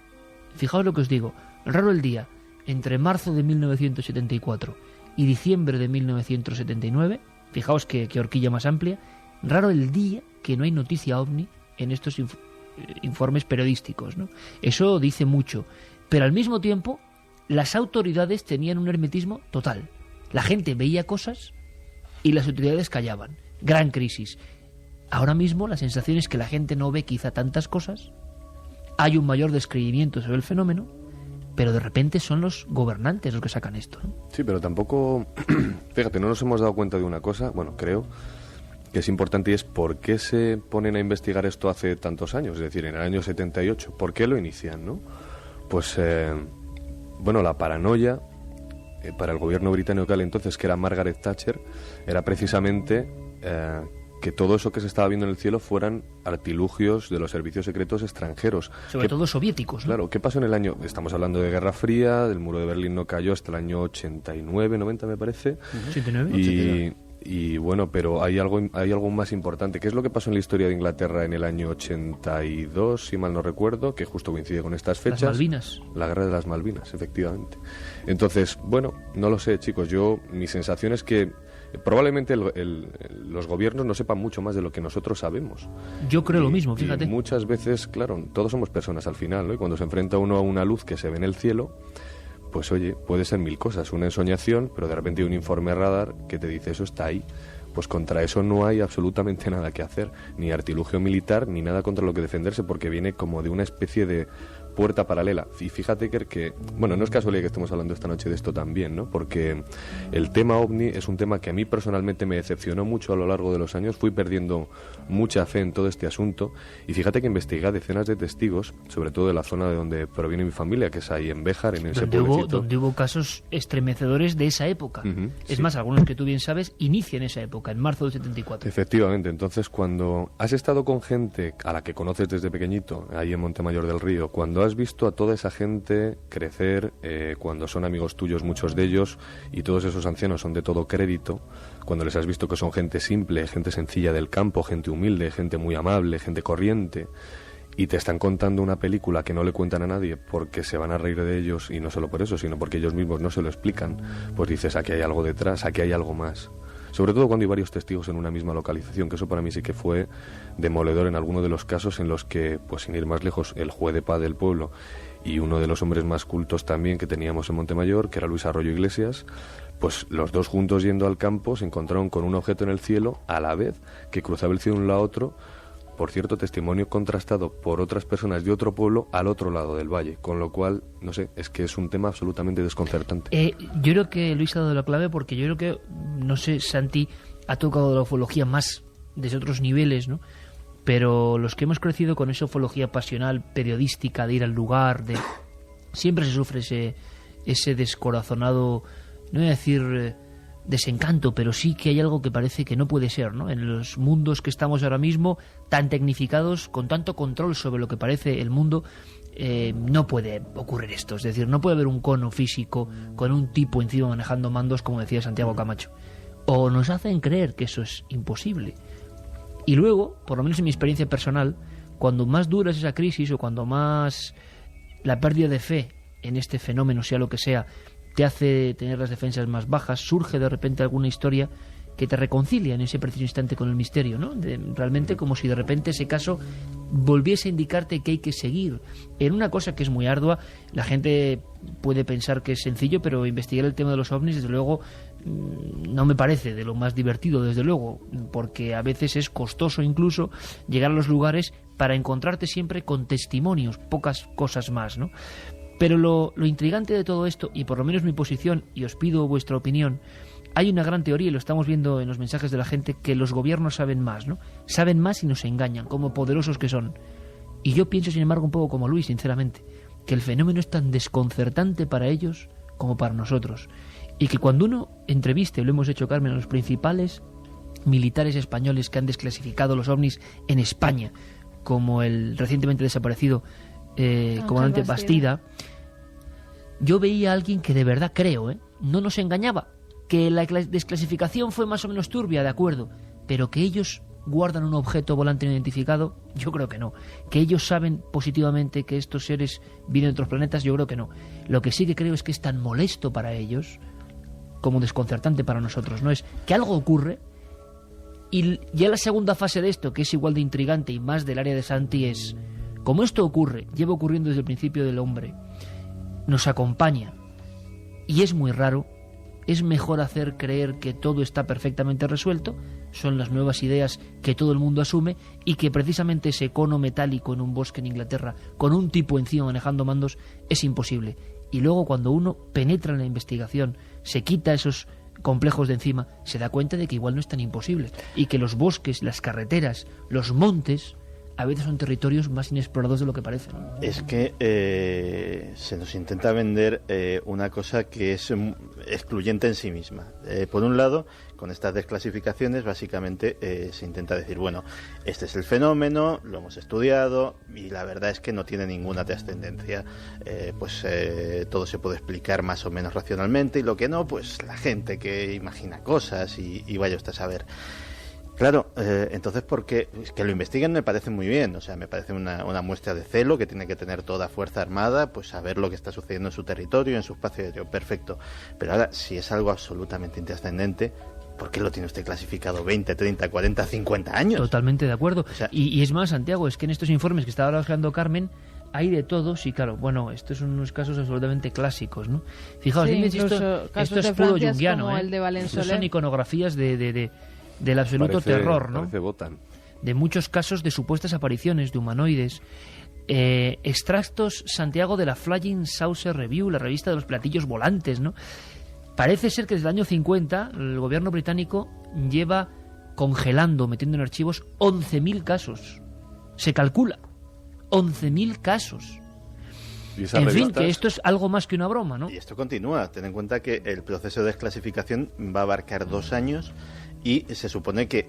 fijaos lo que os digo, raro el día entre marzo de 1974 y diciembre de 1979, fijaos qué horquilla más amplia, raro el día que no hay noticia ovni en estos informes periodísticos, ¿no? Eso dice mucho, pero al mismo tiempo las autoridades tenían un hermetismo total. La gente veía cosas y las autoridades callaban. Gran crisis. Ahora mismo la sensación es que la gente no ve quizá tantas cosas, hay un mayor descreimiento sobre el fenómeno, pero de repente son los gobernantes los que sacan esto, ¿no? Sí, pero tampoco, fíjate, no nos hemos dado cuenta de una cosa, creo que es importante, y es por qué se ponen a investigar esto hace tantos años, es decir, en el año 78, ¿por qué lo inician, no? Pues, la paranoia para el gobierno británico que entonces, que era Margaret Thatcher, era precisamente que todo eso que se estaba viendo en el cielo fueran artilugios de los servicios secretos extranjeros. Sobre todo soviéticos, ¿no? Claro, ¿qué pasó en el año? Estamos hablando de Guerra Fría, el muro de Berlín no cayó hasta el año 89, 90 me parece. 89. Y bueno, pero hay algo más importante. ¿Qué es lo que pasó en la historia de Inglaterra en el año 82, si mal no recuerdo, que justo coincide con estas fechas? Las Malvinas. La guerra de las Malvinas, efectivamente. Entonces, no lo sé, chicos. Mi sensación es que probablemente los gobiernos no sepan mucho más de lo que nosotros sabemos. Yo creo lo mismo, fíjate. Y muchas veces, claro, todos somos personas al final, ¿no? Y cuando se enfrenta uno a una luz que se ve en el cielo, pues oye, puede ser mil cosas, una ensoñación, pero de repente hay un informe radar que te dice eso está ahí. Pues contra eso no hay absolutamente nada que hacer, ni artilugio militar, ni nada contra lo que defenderse, porque viene como de una especie de puerta paralela. Y fíjate que, bueno, no es casualidad que estemos hablando esta noche de esto también, ¿no? Porque el tema OVNI es un tema que a mí personalmente me decepcionó mucho a lo largo de los años, fui perdiendo mucha fe en todo este asunto, y fíjate que investigué a decenas de testigos, sobre todo de la zona de donde proviene mi familia, que es ahí en Béjar, en ese pueblecito. Donde hubo casos estremecedores de esa época. Es sí. Más, algunos que tú bien sabes, inician esa época, en marzo del 74. Efectivamente, entonces cuando has estado con gente a la que conoces desde pequeñito, ahí en Montemayor del Río, cuando has visto a toda esa gente crecer, cuando son amigos tuyos muchos de ellos, y todos esos ancianos son de todo crédito, cuando les has visto que son gente simple, gente sencilla del campo, gente humilde, gente muy amable, gente corriente, y te están contando una película que no le cuentan a nadie porque se van a reír de ellos, y no solo por eso, sino porque ellos mismos no se lo explican, pues dices, aquí hay algo detrás, aquí hay algo más. Sobre todo cuando hay varios testigos en una misma localización, que eso para mí sí que fue demoledor en alguno de los casos en los que, pues sin ir más lejos, el juez de paz del pueblo y uno de los hombres más cultos también que teníamos en Montemayor, que era Luis Arroyo Iglesias, pues los dos juntos yendo al campo se encontraron con un objeto en el cielo a la vez que cruzaba el cielo de un lado a otro. Por cierto, testimonio contrastado por otras personas de otro pueblo al otro lado del valle, con lo cual, no sé, es que es un tema absolutamente desconcertante. Yo creo que Luis ha dado la clave, porque yo creo que, no sé, Santi ha tocado la ufología más desde otros niveles, ¿no? Pero los que hemos crecido con esa ufología pasional, periodística, de ir al lugar, de siempre se sufre ese descorazonado, no voy a decir desencanto, pero sí que hay algo que parece que no puede ser, ¿no? En los mundos que estamos ahora mismo, tan tecnificados, con tanto control sobre lo que parece el mundo, no puede ocurrir esto. Es decir, no puede haber un cono físico con un tipo encima manejando mandos, como decía Santiago Camacho. O nos hacen creer que eso es imposible. Y luego, por lo menos en mi experiencia personal, cuando más dura es esa crisis, o cuando más la pérdida de fe en este fenómeno, sea lo que sea, te hace tener las defensas más bajas, surge de repente alguna historia que te reconcilia en ese preciso instante con el misterio, ¿no? Realmente como si de repente ese caso volviese a indicarte que hay que seguir en una cosa que es muy ardua. La gente puede pensar que es sencillo, pero investigar el tema de los ovnis, desde luego, no me parece de lo más divertido, desde luego, porque a veces es costoso incluso llegar a los lugares para encontrarte siempre con testimonios, pocas cosas más, ¿no? Pero lo intrigante de todo esto, y por lo menos mi posición, y os pido vuestra opinión, hay una gran teoría, y lo estamos viendo en los mensajes de la gente, que los gobiernos saben más, ¿no? Saben más y nos engañan, como poderosos que son. Y yo pienso, sin embargo, un poco como Luis, sinceramente, que el fenómeno es tan desconcertante para ellos como para nosotros. Y que cuando uno entreviste, lo hemos hecho, Carmen, a los principales militares españoles que han desclasificado los ovnis en España, como el recientemente desaparecido comandante Bastida, yo veía a alguien que de verdad creo, no nos engañaba, que la desclasificación fue más o menos turbia, de acuerdo, pero que ellos guardan un objeto volante no identificado, yo creo que no. Que ellos saben positivamente que estos seres vienen de otros planetas, yo creo que no. Lo que sí que creo es que es tan molesto para ellos como desconcertante para nosotros, ¿no? Es que algo ocurre, y ya la segunda fase de esto, que es igual de intrigante y más del área de Santi, es como esto ocurre, lleva ocurriendo desde el principio del hombre, nos acompaña y es muy raro. Es mejor hacer creer que todo está perfectamente resuelto, son las nuevas ideas que todo el mundo asume, y que precisamente ese cono metálico en un bosque en Inglaterra con un tipo encima manejando mandos es imposible. Y luego, cuando uno penetra en la investigación, se quita esos complejos de encima, se da cuenta de que igual no es tan imposible, y que los bosques, las carreteras, los montes a veces son territorios más inexplorados de lo que parece, ¿no? Es que se nos intenta vender una cosa que es excluyente en sí misma. Por un lado, con estas desclasificaciones, básicamente se intenta decir, bueno, este es el fenómeno, lo hemos estudiado, y la verdad es que no tiene ninguna trascendencia. Todo se puede explicar más o menos racionalmente, y lo que no, pues la gente que imagina cosas y vaya usted a saber. Claro, entonces, porque que lo investiguen me parece muy bien, o sea, me parece una muestra de celo que tiene que tener toda Fuerza Armada, pues saber lo que está sucediendo en su territorio, en su espacio aéreo, perfecto. Pero ahora, si es algo absolutamente intrascendente, ¿por qué lo tiene usted clasificado 20, 30, 40, 50 años? Totalmente de acuerdo. O sea, y es más, Santiago, es que en estos informes que estaba hablando Carmen, hay de todo, sí, claro. Bueno, estos son unos casos absolutamente clásicos, ¿no? Fijaos, Sí, dime si incluso esto casos es de puro Francia junguiano, como el de Valensolé. Estos son iconografías del absoluto terror, ¿no? Parece Botan. De muchos casos de supuestas apariciones de humanoides. Extractos, Santiago, de la Flying Saucer Review, la revista de los platillos volantes, ¿no? Parece ser que desde el año 50 el gobierno británico lleva congelando, metiendo en archivos 11.000 casos. Se calcula 11.000 casos. ¿Y esas En fin, revistas? que esto es algo más que una broma, ¿no? Y esto continúa. Ten en cuenta que el proceso de desclasificación va a abarcar 2 años y se supone que,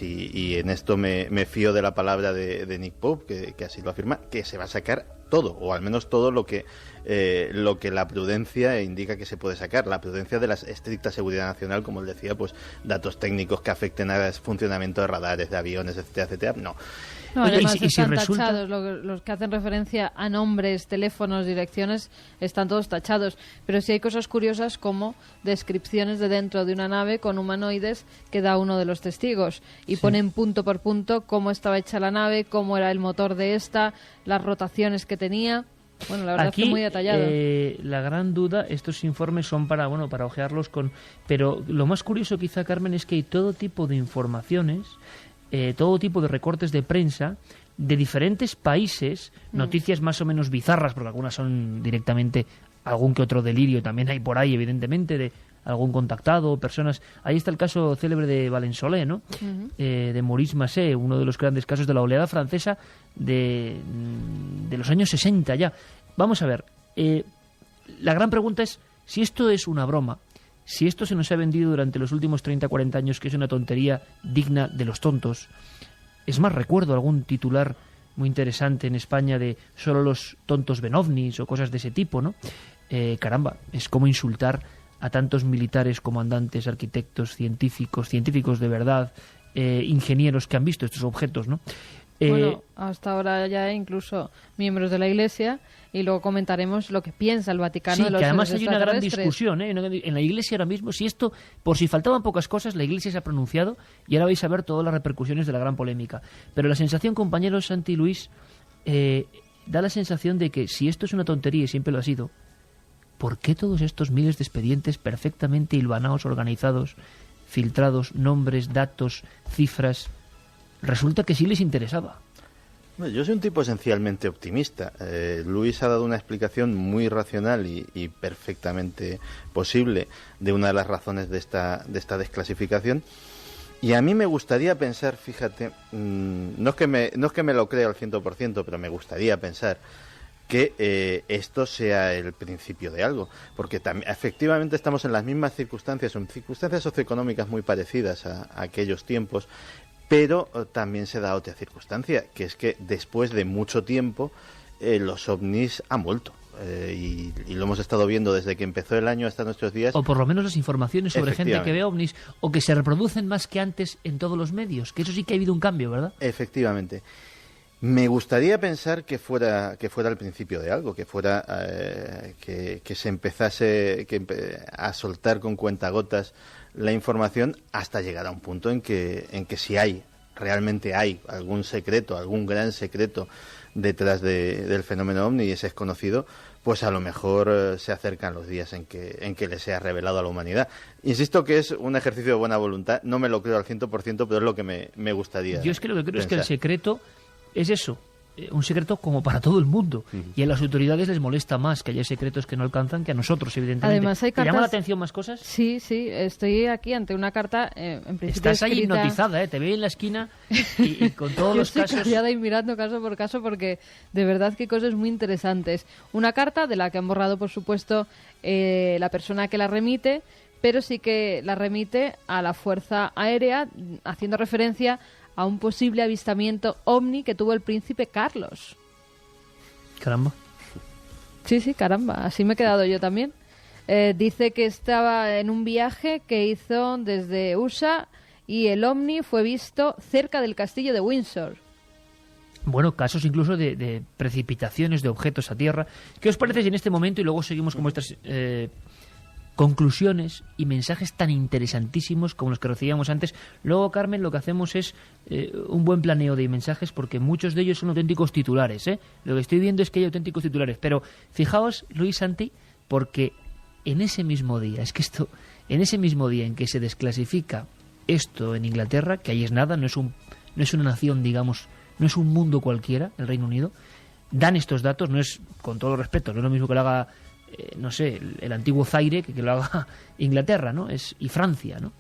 y en esto me fío de la palabra de Nick Pope, que así lo afirma, que se va a sacar todo, o al menos todo lo que la prudencia indica que se puede sacar. La prudencia de la estricta seguridad nacional, como él decía, pues datos técnicos que afecten al funcionamiento de radares, de aviones, etcétera, etcétera, no. No, Oye, además y si están resulta- tachados, los que hacen referencia a nombres, teléfonos, direcciones, están todos tachados. Pero sí hay cosas curiosas como descripciones de dentro de una nave con humanoides que da uno de los testigos. Y ponen punto por punto cómo estaba hecha la nave, cómo era el motor de esta, las rotaciones que tenía. Bueno, la verdad Aquí, es que muy detallado. la gran duda, estos informes son para ojearlos pero lo más curioso quizá, Carmen, es que hay todo tipo de informaciones, todo tipo de recortes de prensa de diferentes países, noticias más o menos bizarras, porque algunas son directamente algún que otro delirio, también hay por ahí, evidentemente, de algún contactado, personas. Ahí está el caso célebre de Valensolé, ¿no? De Maurice Massé, uno de los grandes casos de la oleada francesa de los años 60 ya. Vamos a ver, la gran pregunta es si esto es una broma, si esto se nos ha vendido durante los últimos 30, 40 años que es una tontería digna de los tontos. Es más, recuerdo algún titular muy interesante en España de solo los tontos ven ovnis o cosas de ese tipo, ¿no? Caramba, es como insultar a tantos militares, comandantes, arquitectos, científicos de verdad, ingenieros que han visto estos objetos, ¿no? Bueno, hasta ahora ya incluso miembros de la Iglesia, y luego comentaremos lo que piensa el Vaticano Sí, de los que además seres hay una gran extraterrestres. discusión, en la Iglesia ahora mismo. Si esto, por si faltaban pocas cosas, la Iglesia se ha pronunciado y ahora vais a ver todas las repercusiones de la gran polémica. Pero la sensación, compañeros, Santi y Luis, da la sensación de que si esto es una tontería y siempre lo ha sido, ¿por qué todos estos miles de expedientes perfectamente hilvanados, organizados, filtrados, nombres, datos, cifras? Resulta que sí les interesaba. Bueno, yo soy un tipo esencialmente optimista. Luis ha dado una explicación muy racional y perfectamente posible de una de las razones de esta desclasificación. Y a mí me gustaría pensar, fíjate, no es que me lo crea al 100%, pero me gustaría pensar que esto sea el principio de algo, porque efectivamente estamos en las mismas circunstancias, son circunstancias socioeconómicas muy parecidas a aquellos tiempos, pero también se da otra circunstancia, que es que después de mucho tiempo los ovnis han vuelto. Y lo hemos estado viendo desde que empezó el año hasta nuestros días. O por lo menos las informaciones sobre gente que Efectivamente. ve ovnis o que se reproducen más que antes en todos los medios, que eso sí que ha habido un cambio, ¿verdad? Efectivamente. Me gustaría pensar que fuera el principio de algo, que fuera que se empezase a soltar con cuentagotas la información hasta llegar a un punto en que si realmente hay algún secreto, algún gran secreto detrás del fenómeno ovni y ese es conocido, pues a lo mejor se acercan los días en que le sea revelado a la humanidad. Insisto que es un ejercicio de buena voluntad, no me lo creo al 100%, pero es lo que me gustaría. Yo es que lo que creo es que el pensar. secreto es eso, un secreto como para todo el mundo. Y a las autoridades les molesta más que haya secretos que no alcanzan que a nosotros, evidentemente. Además, hay ¿Te llama cartas- la atención más cosas? Sí, estoy aquí ante una carta, en principio Estás ahí escrita- hipnotizada, te veo en la esquina y con todos Yo los estoy casos... callada y mirando caso por caso porque de verdad que cosas muy interesantes. Una carta de la que han borrado, por supuesto, la persona que la remite, pero sí que la remite a la Fuerza Aérea, haciendo referencia a un posible avistamiento ovni que tuvo el príncipe Carlos. Caramba. Sí, caramba, así me he quedado yo también. Dice que estaba en un viaje que hizo desde USA y el ovni fue visto cerca del castillo de Windsor. Bueno, casos incluso de precipitaciones de objetos a tierra. ¿Qué os parece si en este momento, y luego seguimos con vuestras conclusiones y mensajes tan interesantísimos como los que recibíamos antes. Luego, Carmen, lo que hacemos es un buen planeo de mensajes, porque muchos de ellos son auténticos titulares, ¿eh? Lo que estoy viendo es que hay auténticos titulares, pero fijaos, Luis, Santi, porque en ese mismo día, en ese mismo día en que se desclasifica esto en Inglaterra, que ahí es nada, no es una nación, digamos, no es un mundo cualquiera, el Reino Unido, dan estos datos, no es, con todo respeto, no es lo mismo que lo haga no sé, el antiguo Zaire que lo haga Inglaterra, ¿no? Y Francia, ¿no?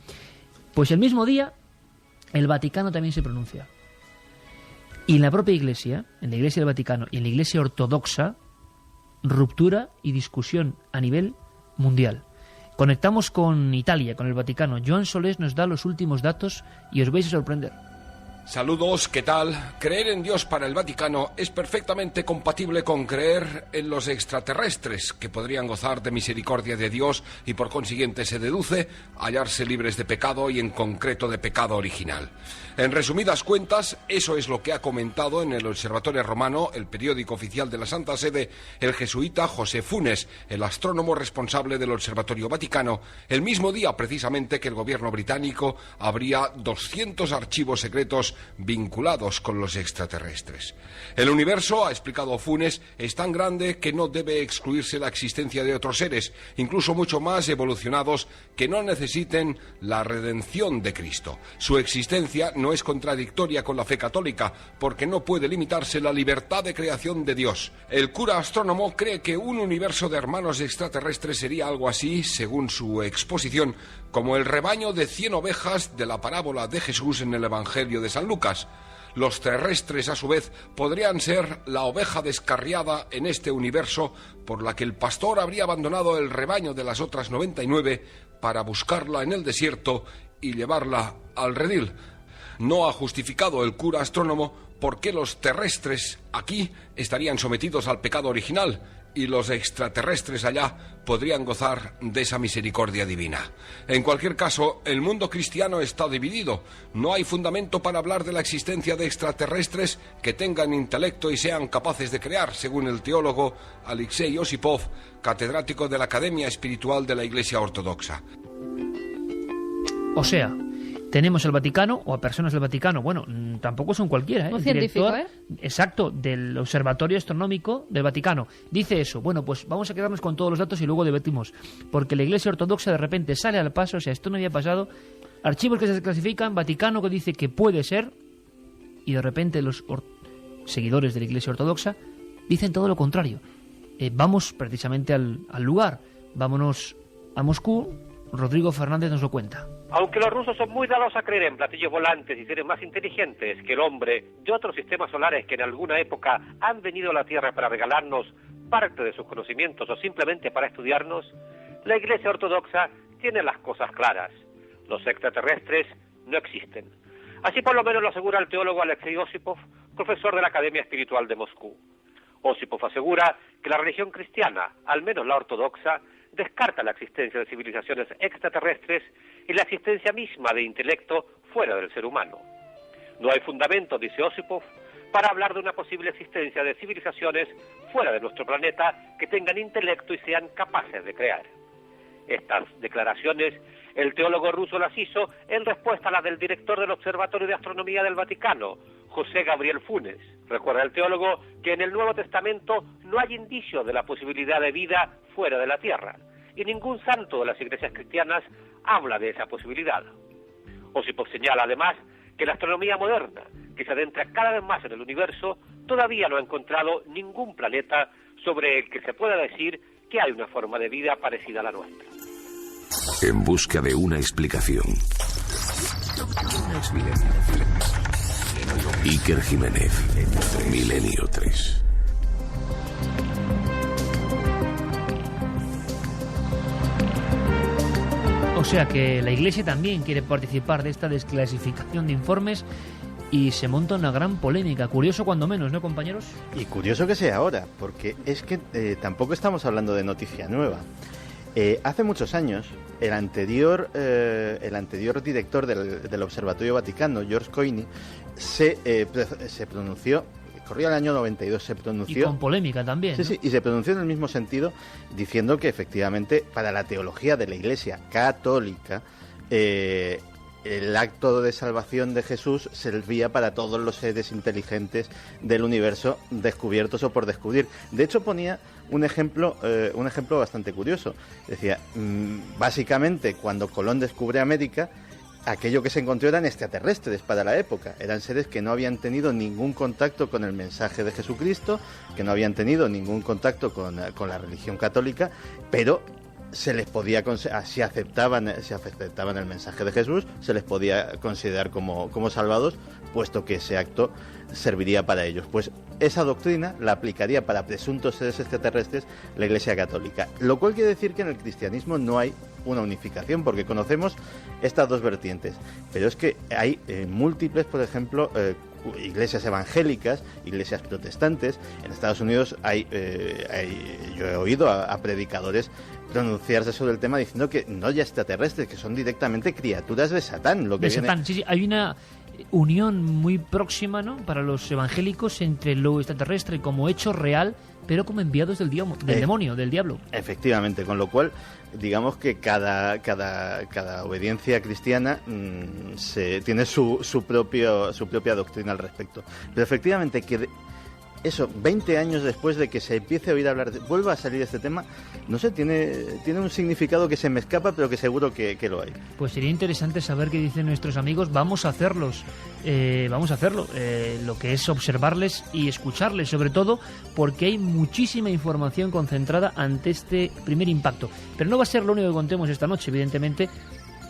Pues el mismo día el Vaticano también se pronuncia. Y en la propia Iglesia, en la Iglesia del Vaticano y en la Iglesia ortodoxa, ruptura y discusión a nivel mundial. Conectamos con Italia, con el Vaticano. Joan Solés nos da los últimos datos y os vais a sorprender. Saludos, ¿qué tal? Creer en Dios para el Vaticano es perfectamente compatible con creer en los extraterrestres, que podrían gozar de misericordia de Dios y por consiguiente se deduce hallarse libres de pecado y en concreto de pecado original. En resumidas cuentas, eso es lo que ha comentado en el Observatorio Romano, el periódico oficial de la Santa Sede, el jesuita José Funes, el astrónomo responsable del Observatorio Vaticano, el mismo día precisamente que el gobierno británico abría 200 archivos secretos vinculados con los extraterrestres. El universo, ha explicado Funes, es tan grande que no debe excluirse la existencia de otros seres, incluso mucho más evolucionados, que no necesiten la redención de Cristo. Su existencia no es contradictoria con la fe católica, porque no puede limitarse la libertad de creación de Dios. El cura astrónomo cree que un universo de hermanos extraterrestres sería algo así, según su exposición, como el rebaño de 100 ovejas de la parábola de Jesús en el Evangelio de San Lucas. Los terrestres, a su vez, podrían ser la oveja descarriada en este universo por la que el pastor habría abandonado el rebaño de las otras 99 para buscarla en el desierto y llevarla al redil. No ha justificado el cura astrónomo por qué los terrestres aquí estarían sometidos al pecado original y los extraterrestres allá podrían gozar de esa misericordia divina. En cualquier caso, el mundo cristiano está dividido. No hay fundamento para hablar de la existencia de extraterrestres que tengan intelecto y sean capaces de crear, según el teólogo Alexei Osipov, catedrático de la Academia Espiritual de la Iglesia Ortodoxa. O sea, tenemos el Vaticano, o a personas del Vaticano, bueno, tampoco son cualquiera, ¿eh? Un el científico, director, exacto, del Observatorio Astronómico del Vaticano, dice eso. Bueno, pues vamos a quedarnos con todos los datos y luego debatimos, porque la Iglesia Ortodoxa de repente sale al paso, o sea, esto no había pasado, archivos que se desclasifican, Vaticano que dice que puede ser, y de repente los seguidores de la Iglesia Ortodoxa dicen todo lo contrario. Vamos precisamente al lugar, vámonos a Moscú. Rodrigo Fernández nos lo cuenta. Aunque los rusos son muy dados a creer en platillos volantes y seres más inteligentes que el hombre de otros sistemas solares que en alguna época han venido a la Tierra para regalarnos parte de sus conocimientos o simplemente para estudiarnos, la Iglesia Ortodoxa tiene las cosas claras. Los extraterrestres no existen. Así por lo menos lo asegura el teólogo Alexei Osipov, profesor de la Academia Espiritual de Moscú. Osipov asegura que la religión cristiana, al menos la ortodoxa, descarta la existencia de civilizaciones extraterrestres y la existencia misma de intelecto fuera del ser humano. No hay fundamento, dice Osipov, para hablar de una posible existencia de civilizaciones fuera de nuestro planeta que tengan intelecto y sean capaces de crear. Estas declaraciones el teólogo ruso las hizo en respuesta a la del director del Observatorio de Astronomía del Vaticano, José Gabriel Funes. Recuerda el teólogo que en el Nuevo Testamento no hay indicios de la posibilidad de vida fuera de la Tierra, y ningún santo de las iglesias cristianas habla de esa posibilidad. Osipov señala además que la astronomía moderna, que se adentra cada vez más en el universo, todavía no ha encontrado ningún planeta sobre el que se pueda decir que hay una forma de vida parecida a la nuestra. En busca de una explicación. Iker Jiménez, Milenio 3. O sea que la Iglesia también quiere participar de esta desclasificación de informes y se monta una gran polémica. Curioso cuando menos, ¿no, compañeros? Y curioso que sea ahora, porque es que tampoco estamos hablando de noticia nueva. Hace muchos años, el anterior director del Observatorio Vaticano, George Coyne, se pronunció corría el año 92, se pronunció... Y con polémica también, Sí, ¿no? sí, y se pronunció en el mismo sentido, diciendo que efectivamente para la teología de la Iglesia católica el acto de salvación de Jesús servía para todos los seres inteligentes del universo descubiertos o por descubrir. De hecho, ponía un ejemplo bastante curioso. Decía, básicamente, cuando Colón descubre América, aquello que se encontró eran extraterrestres para la época. Eran seres que no habían tenido ningún contacto con el mensaje de Jesucristo, que no habían tenido ningún contacto con la religión católica, pero se les podía, si aceptaban el mensaje de Jesús, se les podía considerar como salvados, puesto que ese acto serviría para ellos. Pues esa doctrina la aplicaría para presuntos seres extraterrestres la Iglesia Católica. Lo cual quiere decir que en el cristianismo no hay una unificación, porque conocemos estas dos vertientes. Pero es que hay múltiples, por ejemplo, iglesias evangélicas, iglesias protestantes. En Estados Unidos yo he oído a predicadores pronunciarse sobre el tema diciendo que no hay extraterrestres, que son directamente criaturas de Satán. Satán, sí, hay una unión muy próxima, ¿no?, para los evangélicos entre lo extraterrestre como hecho real, pero como enviados del demonio, del diablo. Efectivamente, con lo cual, digamos que cada obediencia cristiana tiene su propia doctrina al respecto. Pero efectivamente, que eso, 20 años después de que se empiece a oír hablar, vuelva a salir este tema, no sé, tiene un significado que se me escapa, pero que seguro que lo hay. Pues sería interesante saber qué dicen nuestros amigos. Vamos a hacerlo. Lo que es observarles y escucharles, sobre todo porque hay muchísima información concentrada ante este primer impacto. Pero no va a ser lo único que contemos esta noche, evidentemente.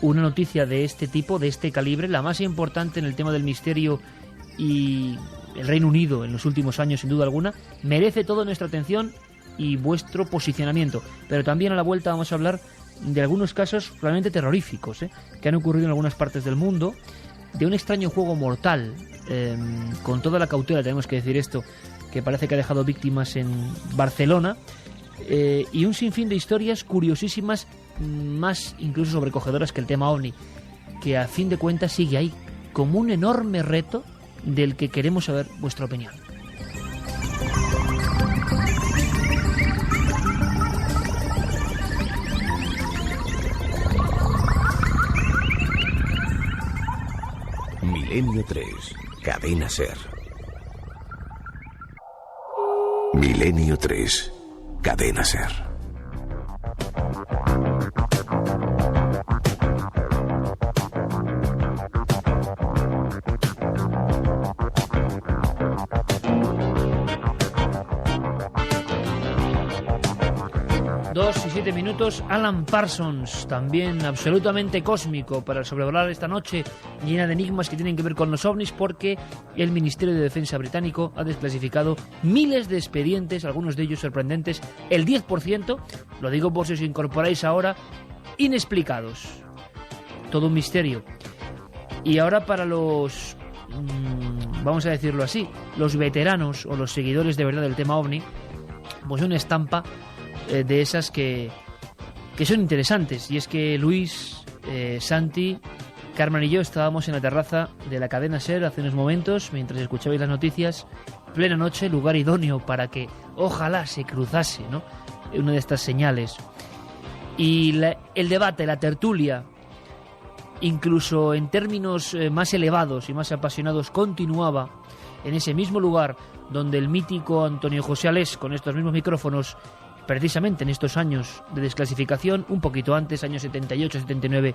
Una noticia de este tipo, de este calibre, la más importante en el tema del misterio y el Reino Unido en los últimos años, sin duda alguna, merece toda nuestra atención y vuestro posicionamiento. Pero también a la vuelta vamos a hablar de algunos casos realmente terroríficos, que han ocurrido en algunas partes del mundo, de un extraño juego mortal, con toda la cautela, tenemos que decir esto, que parece que ha dejado víctimas en Barcelona, y un sinfín de historias curiosísimas, más incluso sobrecogedoras que el tema OVNI, que a fin de cuentas sigue ahí, como un enorme reto del que queremos saber vuestra opinión. Milenio 3, Cadena Ser. Milenio 3, Cadena Ser. Dos y 7 minutos, Alan Parsons, también absolutamente cósmico para sobrevolar esta noche llena de enigmas que tienen que ver con los ovnis, porque el Ministerio de Defensa británico ha desclasificado miles de expedientes, algunos de ellos sorprendentes, el 10%, lo digo por si os incorporáis ahora, inexplicados. Todo un misterio. Y ahora para los, vamos a decirlo así, los veteranos o los seguidores de verdad del tema ovni, pues una estampa de esas que son interesantes. Y es que Luis, Santi, Carmen y yo estábamos en la terraza de la cadena SER hace unos momentos, mientras escuchabais las noticias, plena noche, lugar idóneo para que ojalá se cruzase, ¿no?, una de estas señales. Y el debate, la tertulia, incluso en términos más elevados y más apasionados, continuaba en ese mismo lugar donde el mítico Antonio José Alés, con estos mismos micrófonos, precisamente en estos años de desclasificación, un poquito antes, años 78-79,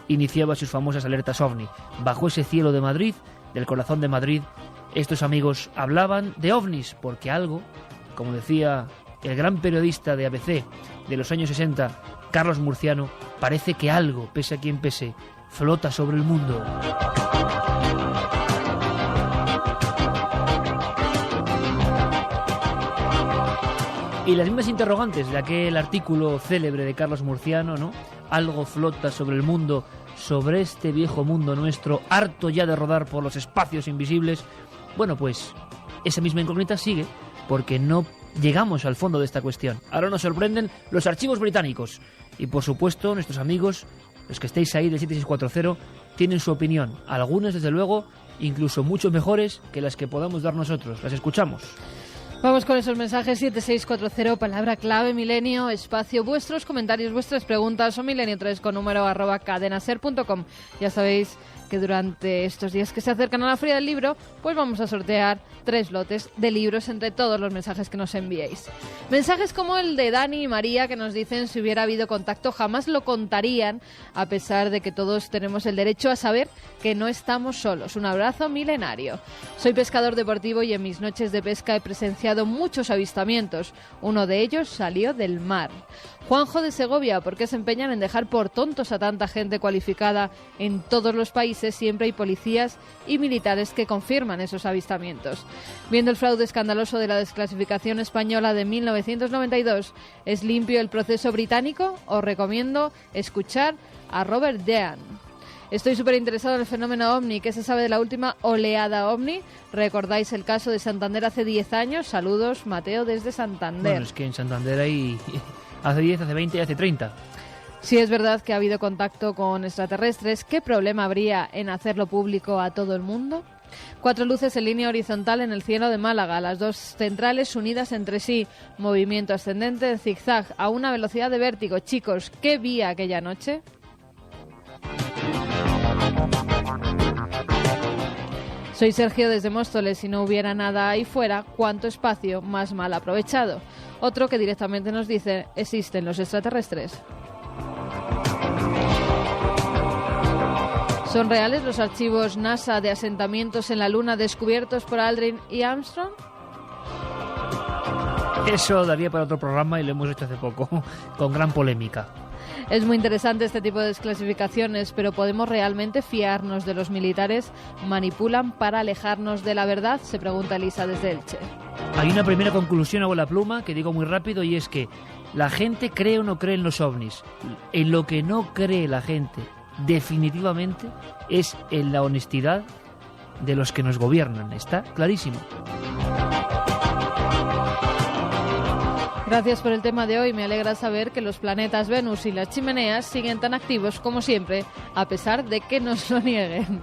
iniciaba sus famosas alertas OVNI. Bajo ese cielo de Madrid, del corazón de Madrid, estos amigos hablaban de ovnis, porque algo, como decía el gran periodista de ABC de los años 60, Carlos Murciano, parece que algo, pese a quien pese, flota sobre el mundo. Y las mismas interrogantes de aquel artículo célebre de Carlos Murciano, ¿no? Algo flota sobre el mundo, sobre este viejo mundo nuestro, harto ya de rodar por los espacios invisibles. Bueno, pues esa misma incógnita sigue, porque no llegamos al fondo de esta cuestión. Ahora nos sorprenden los archivos británicos. Y por supuesto, nuestros amigos, los que estéis ahí del 7640, tienen su opinión, algunas desde luego incluso mucho mejores que las que podamos dar nosotros. Las escuchamos. Vamos con esos mensajes. 7640, palabra clave Milenio, espacio, vuestros comentarios, vuestras preguntas, o milenio3 con número @cadenaser.com. Ya sabéis que durante estos días que se acercan a la Feria del Libro, pues vamos a sortear 3 lotes de libros entre todos los mensajes que nos enviéis. Mensajes como el de Dani y María, que nos dicen: si hubiera habido contacto jamás lo contarían, a pesar de que todos tenemos el derecho a saber que no estamos solos. Un abrazo milenario. Soy pescador deportivo y en mis noches de pesca he presenciado muchos avistamientos. Uno de ellos salió del mar. Juanjo de Segovia: ¿por qué se empeñan en dejar por tontos a tanta gente cualificada? En todos los países siempre hay policías y militares que confirman esos avistamientos. Viendo el fraude escandaloso de la desclasificación española de 1992, ¿es limpio el proceso británico? Os recomiendo escuchar a Robert Dean. Estoy súper interesado en el fenómeno OVNI. ¿Qué se sabe de la última oleada OVNI? ¿Recordáis el caso de Santander hace 10 años? Saludos, Mateo, desde Santander. Bueno, es que en Santander hay hace 10, hace 20 y hace 30. Si es verdad que ha habido contacto con extraterrestres, ¿qué problema habría en hacerlo público a todo el mundo? 4 luces en línea horizontal en el cielo de Málaga, las 2 centrales unidas entre sí, movimiento ascendente en zigzag a una velocidad de vértigo. Chicos, ¿qué vi aquella noche? Soy Sergio desde Móstoles. Si no hubiera nada ahí fuera, ¿cuánto espacio más mal aprovechado? Otro que directamente nos dice: ¿existen los extraterrestres? ¿Son reales los archivos NASA de asentamientos en la Luna descubiertos por Aldrin y Armstrong? Eso daría para otro programa y lo hemos hecho hace poco, con gran polémica. Es muy interesante este tipo de desclasificaciones, pero ¿podemos realmente fiarnos de los militares? ¿Manipulan para alejarnos de la verdad? Se pregunta Elisa desde Elche. Hay una primera conclusión a bola pluma que digo muy rápido, y es que la gente cree o no cree en los ovnis. En lo que no cree la gente definitivamente es en la honestidad de los que nos gobiernan. Está clarísimo. Gracias por el tema de hoy. Me alegra saber que los planetas Venus y las chimeneas siguen tan activos como siempre, a pesar de que nos lo nieguen.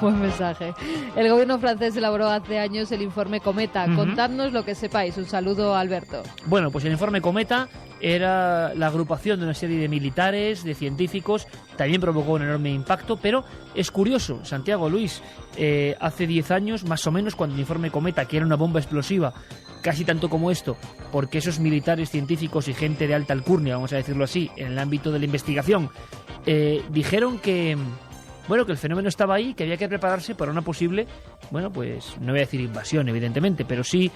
Buen mensaje. El gobierno francés elaboró hace años el informe Cometa. Contadnos lo que sepáis. Un saludo, Alberto. Bueno, pues el informe Cometa era la agrupación de una serie de militares, de científicos. También provocó un enorme impacto, pero es curioso, Santiago, Luis, hace 10 años, más o menos, cuando el informe Cometa, que era una bomba explosiva, casi tanto como esto, porque esos militares, científicos y gente de alta alcurnia, vamos a decirlo así, en el ámbito de la investigación, dijeron que, bueno, que el fenómeno estaba ahí, que había que prepararse para una posible, bueno, pues no voy a decir invasión, evidentemente, pero sí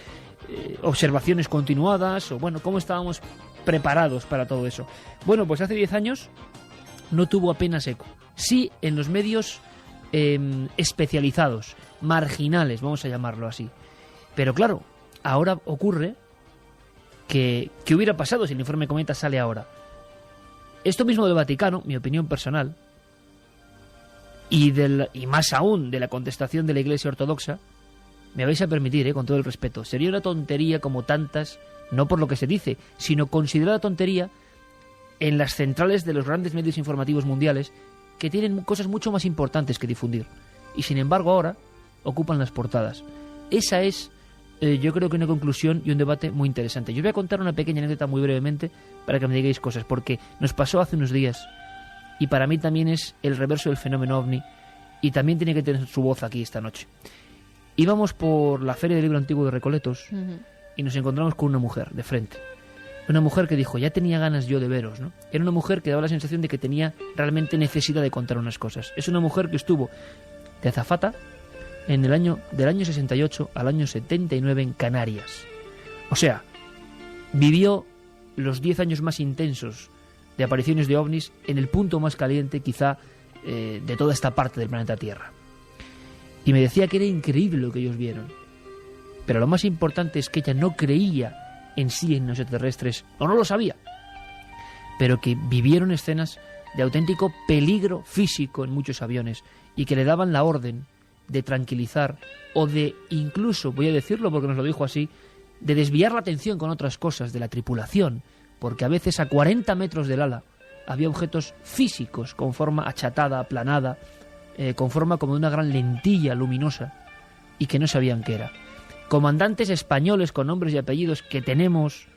observaciones continuadas, o bueno, cómo estábamos preparados para todo eso. Bueno, pues hace 10 años no tuvo apenas eco. Sí en los medios especializados, marginales, vamos a llamarlo así. Pero claro, ahora ocurre que ¿qué hubiera pasado si el informe Cometa sale ahora? Esto mismo del Vaticano, mi opinión personal, y más aún de la contestación de la Iglesia Ortodoxa, me vais a permitir, con todo el respeto, sería una tontería como tantas, no por lo que se dice, sino considerada tontería en las centrales de los grandes medios informativos mundiales, que tienen cosas mucho más importantes que difundir. Y sin embargo ahora ocupan las portadas. Esa es, yo creo que una conclusión y un debate muy interesante. Yo voy a contar una pequeña anécdota muy brevemente para que me digáis cosas, porque nos pasó hace unos días y para mí también es el reverso del fenómeno OVNI y también tiene que tener su voz aquí esta noche. Íbamos por la Feria del Libro Antiguo de Recoletos y nos encontramos con una mujer de frente. Una mujer que dijo: ya tenía ganas yo de veros, ¿no? Era una mujer que daba la sensación de que tenía realmente necesidad de contar unas cosas. Es una mujer que estuvo de azafata del año 68 al año 79 en Canarias. O sea, vivió los 10 años más intensos de apariciones de ovnis en el punto más caliente quizá de toda esta parte del planeta Tierra. Y me decía que era increíble lo que ellos vieron. Pero lo más importante es que ella no creía en sí en los extraterrestres, o no lo sabía, pero que vivieron escenas de auténtico peligro físico en muchos aviones y que le daban la orden de tranquilizar o de incluso, voy a decirlo porque nos lo dijo así, de desviar la atención con otras cosas de la tripulación, porque a veces a 40 metros del ala había objetos físicos con forma achatada, aplanada, con forma como de una gran lentilla luminosa y que no sabían qué era. Comandantes españoles con nombres y apellidos que tenemos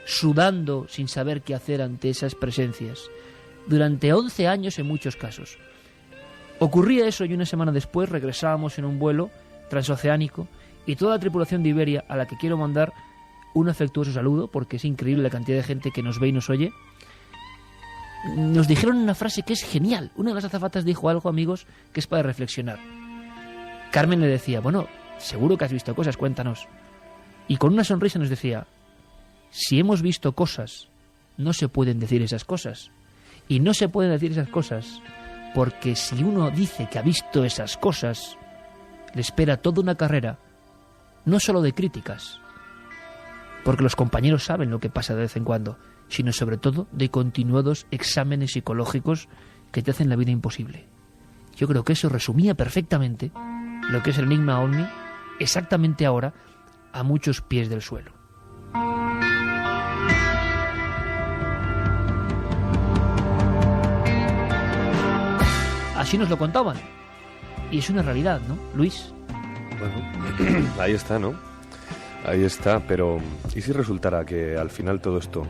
sudando sin saber qué hacer ante esas presencias. Durante 11 años en muchos casos. Ocurría eso y una semana después regresábamos en un vuelo transoceánico y toda la tripulación de Iberia, a la que quiero mandar un afectuoso saludo porque es increíble la cantidad de gente que nos ve y nos oye, nos dijeron una frase que es genial. Una de las azafatas dijo algo, amigos, que es para reflexionar. Carmen le decía, bueno, seguro que has visto cosas, cuéntanos. Y con una sonrisa nos decía, si hemos visto cosas, no se pueden decir esas cosas. Y no se pueden decir esas cosas porque si uno dice que ha visto esas cosas, le espera toda una carrera, no solo de críticas, porque los compañeros saben lo que pasa de vez en cuando, sino sobre todo de continuados exámenes psicológicos que te hacen la vida imposible. Yo creo que eso resumía perfectamente lo que es el enigma OVNI, exactamente ahora, a muchos pies del suelo. Así nos lo contaban. Y es una realidad, ¿no, Luis? Bueno, ahí está, ¿no? Ahí está, pero ¿y si resultara que al final todo esto...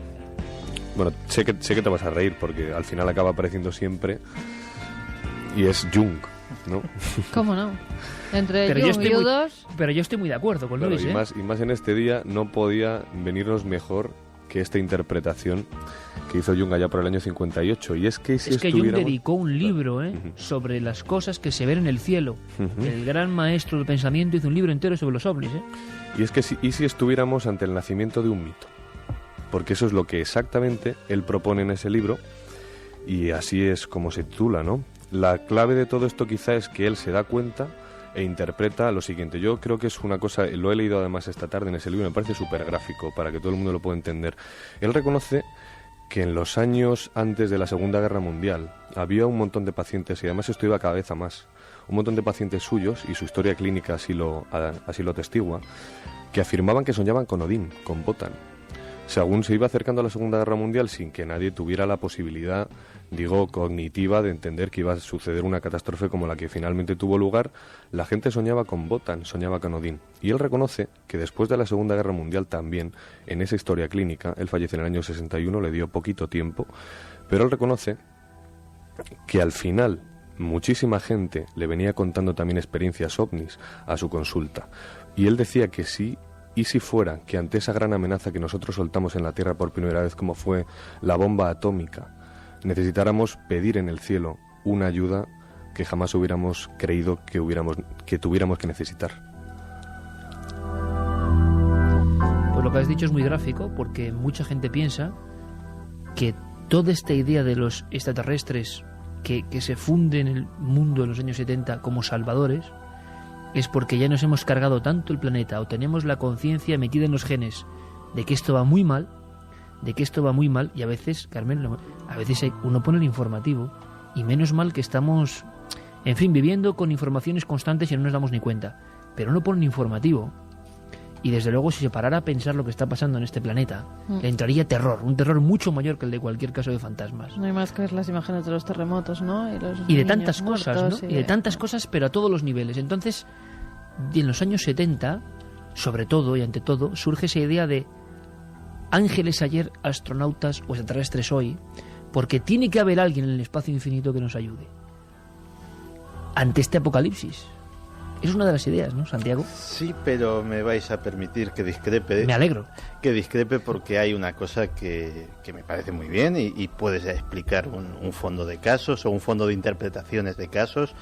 Bueno, sé que te vas a reír porque al final acaba apareciendo siempre y es Jung, ¿no? ¿Cómo no? Entre Jung y U2... Pero yo estoy muy de acuerdo con claro, Luis, y más en este día no podía venirnos mejor que esta interpretación que hizo Jung allá por el año 58. Y es que si es que Jung dedicó un libro sobre las cosas que se ven en el cielo. El gran maestro del pensamiento hizo un libro entero sobre los ovnis. Y es que si estuviéramos ante el nacimiento de un mito, porque eso es lo que exactamente él propone en ese libro, y así es como se titula, ¿no? La clave de todo esto quizá es que él se da cuenta e interpreta lo siguiente. Yo creo que es una cosa, lo he leído además esta tarde en ese libro, me parece súper gráfico para que todo el mundo lo pueda entender. Él reconoce que en los años antes de la Segunda Guerra Mundial había un montón de pacientes, y además esto iba cada vez a más, un montón de pacientes suyos, y su historia clínica así lo atestigua, que afirmaban que soñaban con Odín, con Wotan. Según se iba acercando a la Segunda Guerra Mundial, sin que nadie tuviera la posibilidad, digo, cognitiva de entender que iba a suceder una catástrofe como la que finalmente tuvo lugar, la gente soñaba con Wotan, soñaba con Odín. Y él reconoce que después de la Segunda Guerra Mundial también, en esa historia clínica, él fallece en el año 61, le dio poquito tiempo, pero él reconoce que al final muchísima gente le venía contando también experiencias ovnis a su consulta. Y él decía que sí. ¿Y si fuera que ante esa gran amenaza que nosotros soltamos en la Tierra por primera vez, como fue la bomba atómica, necesitáramos pedir en el cielo una ayuda que jamás hubiéramos creído que tuviéramos que necesitar? Pues lo que has dicho es muy gráfico, porque mucha gente piensa que toda esta idea de los extraterrestres que se funde en el mundo en los años 70 como salvadores, es porque ya nos hemos cargado tanto el planeta o tenemos la conciencia metida en los genes de que esto va muy mal, y a veces, Carmen, a veces uno pone el informativo y menos mal que estamos, en fin, viviendo con informaciones constantes y no nos damos ni cuenta, pero uno pone el informativo y desde luego si se parara a pensar lo que está pasando en este planeta, le entraría terror, un terror mucho mayor que el de cualquier caso de fantasmas. No hay más que ver las imágenes de los terremotos, ¿no? Y de tantas cosas, ¿no? Y de tantas cosas, pero a todos los niveles. Entonces, en los años 70, sobre todo y ante todo, surge esa idea de ángeles ayer, astronautas o extraterrestres hoy, porque tiene que haber alguien en el espacio infinito que nos ayude ante este apocalipsis. Es una de las ideas, ¿no, Santiago? Sí, pero me vais a permitir que discrepe. Me alegro. Que discrepe porque hay una cosa que me parece muy bien y puedes explicar un fondo de casos o un fondo de interpretaciones de casos,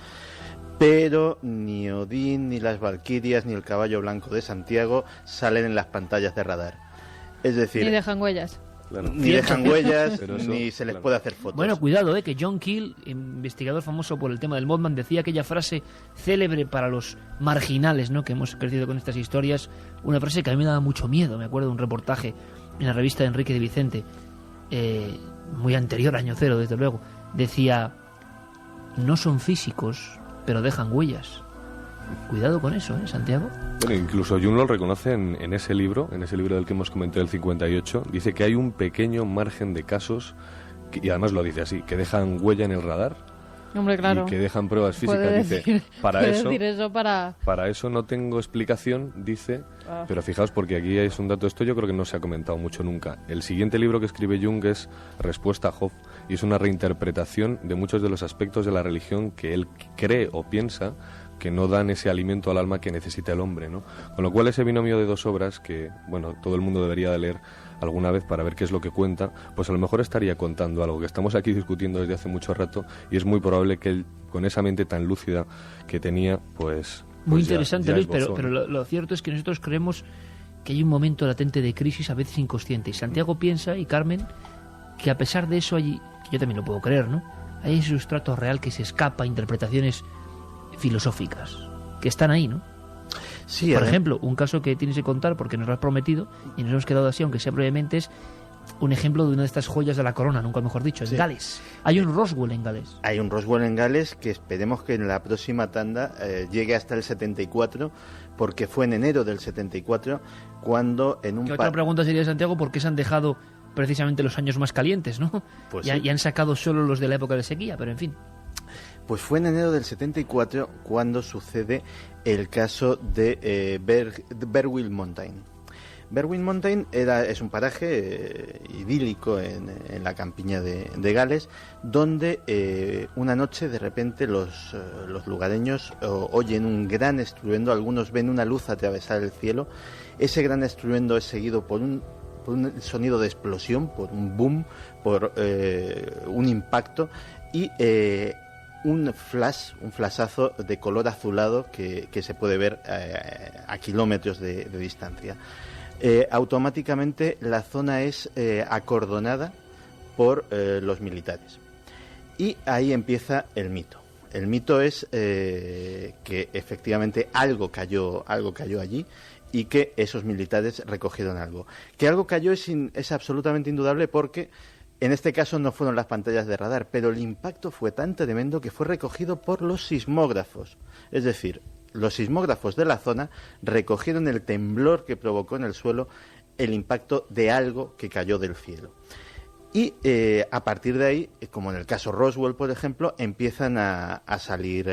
pero ni Odín, ni las Valquirias, ni el caballo blanco de Santiago salen en las pantallas de radar. Es decir... Ni dejan huellas. Claro. Ni dejan huellas, ni se les puede hacer fotos. Bueno, cuidado, que John Keel, investigador famoso por el tema del Mothman, decía aquella frase célebre para los marginales, ¿no?, que hemos crecido con estas historias, una frase que a mí me daba mucho miedo. Me acuerdo de un reportaje en la revista de Enrique de Vicente, muy anterior, año cero, desde luego. Decía, no son físicos, pero dejan huellas. Cuidado con eso, Santiago. Bueno, incluso Jung lo reconoce en ese libro del que hemos comentado, el 58, dice que hay un pequeño margen de casos, y además lo dice así, que dejan huella en el radar, Hombre, claro. y que dejan pruebas físicas. Puede Dice, decir para eso no tengo explicación, dice, pero fijaos, porque aquí es un dato, esto yo creo que no se ha comentado mucho nunca. El siguiente libro que escribe Jung es Respuesta a Job, y es una reinterpretación de muchos de los aspectos de la religión que él cree o piensa que no dan ese alimento al alma que necesita el hombre, ¿no? Con lo cual ese binomio de dos obras que, bueno, todo el mundo debería de leer alguna vez para ver qué es lo que cuenta, pues a lo mejor estaría contando algo que estamos aquí discutiendo desde hace mucho rato, y es muy probable que él, con esa mente tan lúcida que tenía, pues muy interesante, ya Luis, esbozó, pero ¿no? lo cierto es que nosotros creemos que hay un momento latente de crisis, a veces inconsciente, y Santiago piensa, y Carmen, que a pesar de eso hay, yo también lo puedo creer, ¿no?, hay ese sustrato real que se escapa a interpretaciones filosóficas, que están ahí, ¿no? Sí, por ejemplo, un caso que tienes que contar porque nos lo has prometido y nos hemos quedado así, aunque sea brevemente, es un ejemplo de una de estas joyas de la corona, nunca mejor dicho, en Gales. Hay un Roswell en Gales. Hay un Roswell en Gales que esperemos que en la próxima tanda llegue hasta el 74, porque fue en enero del 74 cuando en un... Otra pregunta sería, Santiago, ¿por qué se han dejado precisamente los años más calientes, ¿no? Pues y han sacado solo los de la época de sequía, pero en fin. Pues fue en enero del 74 cuando sucede el caso de Berwick Mountain. Berwick Mountain es un paraje idílico en la campiña de Gales, donde una noche de repente los lugareños oyen un gran estruendo, algunos ven una luz atravesar el cielo. Ese gran estruendo es seguido por un sonido de explosión, por un boom, por un impacto y un flashazo de color azulado que se puede ver a kilómetros de distancia. Automáticamente la zona es acordonada por los militares. Y ahí empieza el mito. El mito es que efectivamente algo cayó allí y que esos militares recogieron algo. Que algo cayó es absolutamente indudable, porque en este caso no fueron las pantallas de radar, pero el impacto fue tan tremendo que fue recogido por los sismógrafos. Es decir, los sismógrafos de la zona recogieron el temblor que provocó en el suelo el impacto de algo que cayó del cielo. Y a partir de ahí, como en el caso Roswell, por ejemplo, empiezan a salir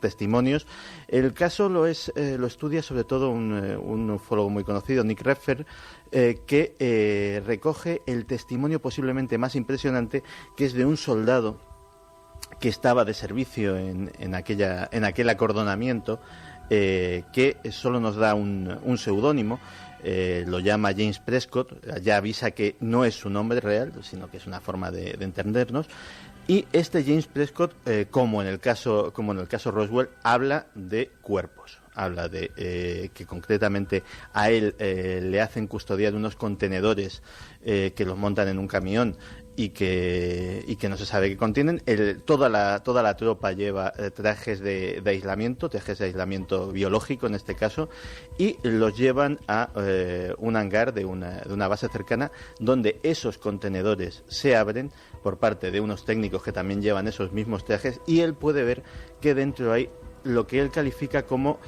testimonios. El caso lo estudia sobre todo un ufólogo muy conocido, Nick Redfern, que recoge el testimonio posiblemente más impresionante, que es de un soldado que estaba de servicio en aquel acordonamiento, que solo nos da un seudónimo. Lo llama James Prescott, ya avisa que no es su nombre real, sino que es una forma de entendernos. Y este James Prescott, como en el caso Roswell, habla de cuerpos. Habla de que concretamente a él le hacen custodiar unos contenedores que los montan en un camión y que no se sabe qué contienen. Toda la tropa lleva trajes de aislamiento biológico en este caso, y los llevan a un hangar de una base cercana, donde esos contenedores se abren por parte de unos técnicos que también llevan esos mismos trajes, y él puede ver que dentro hay lo que él califica como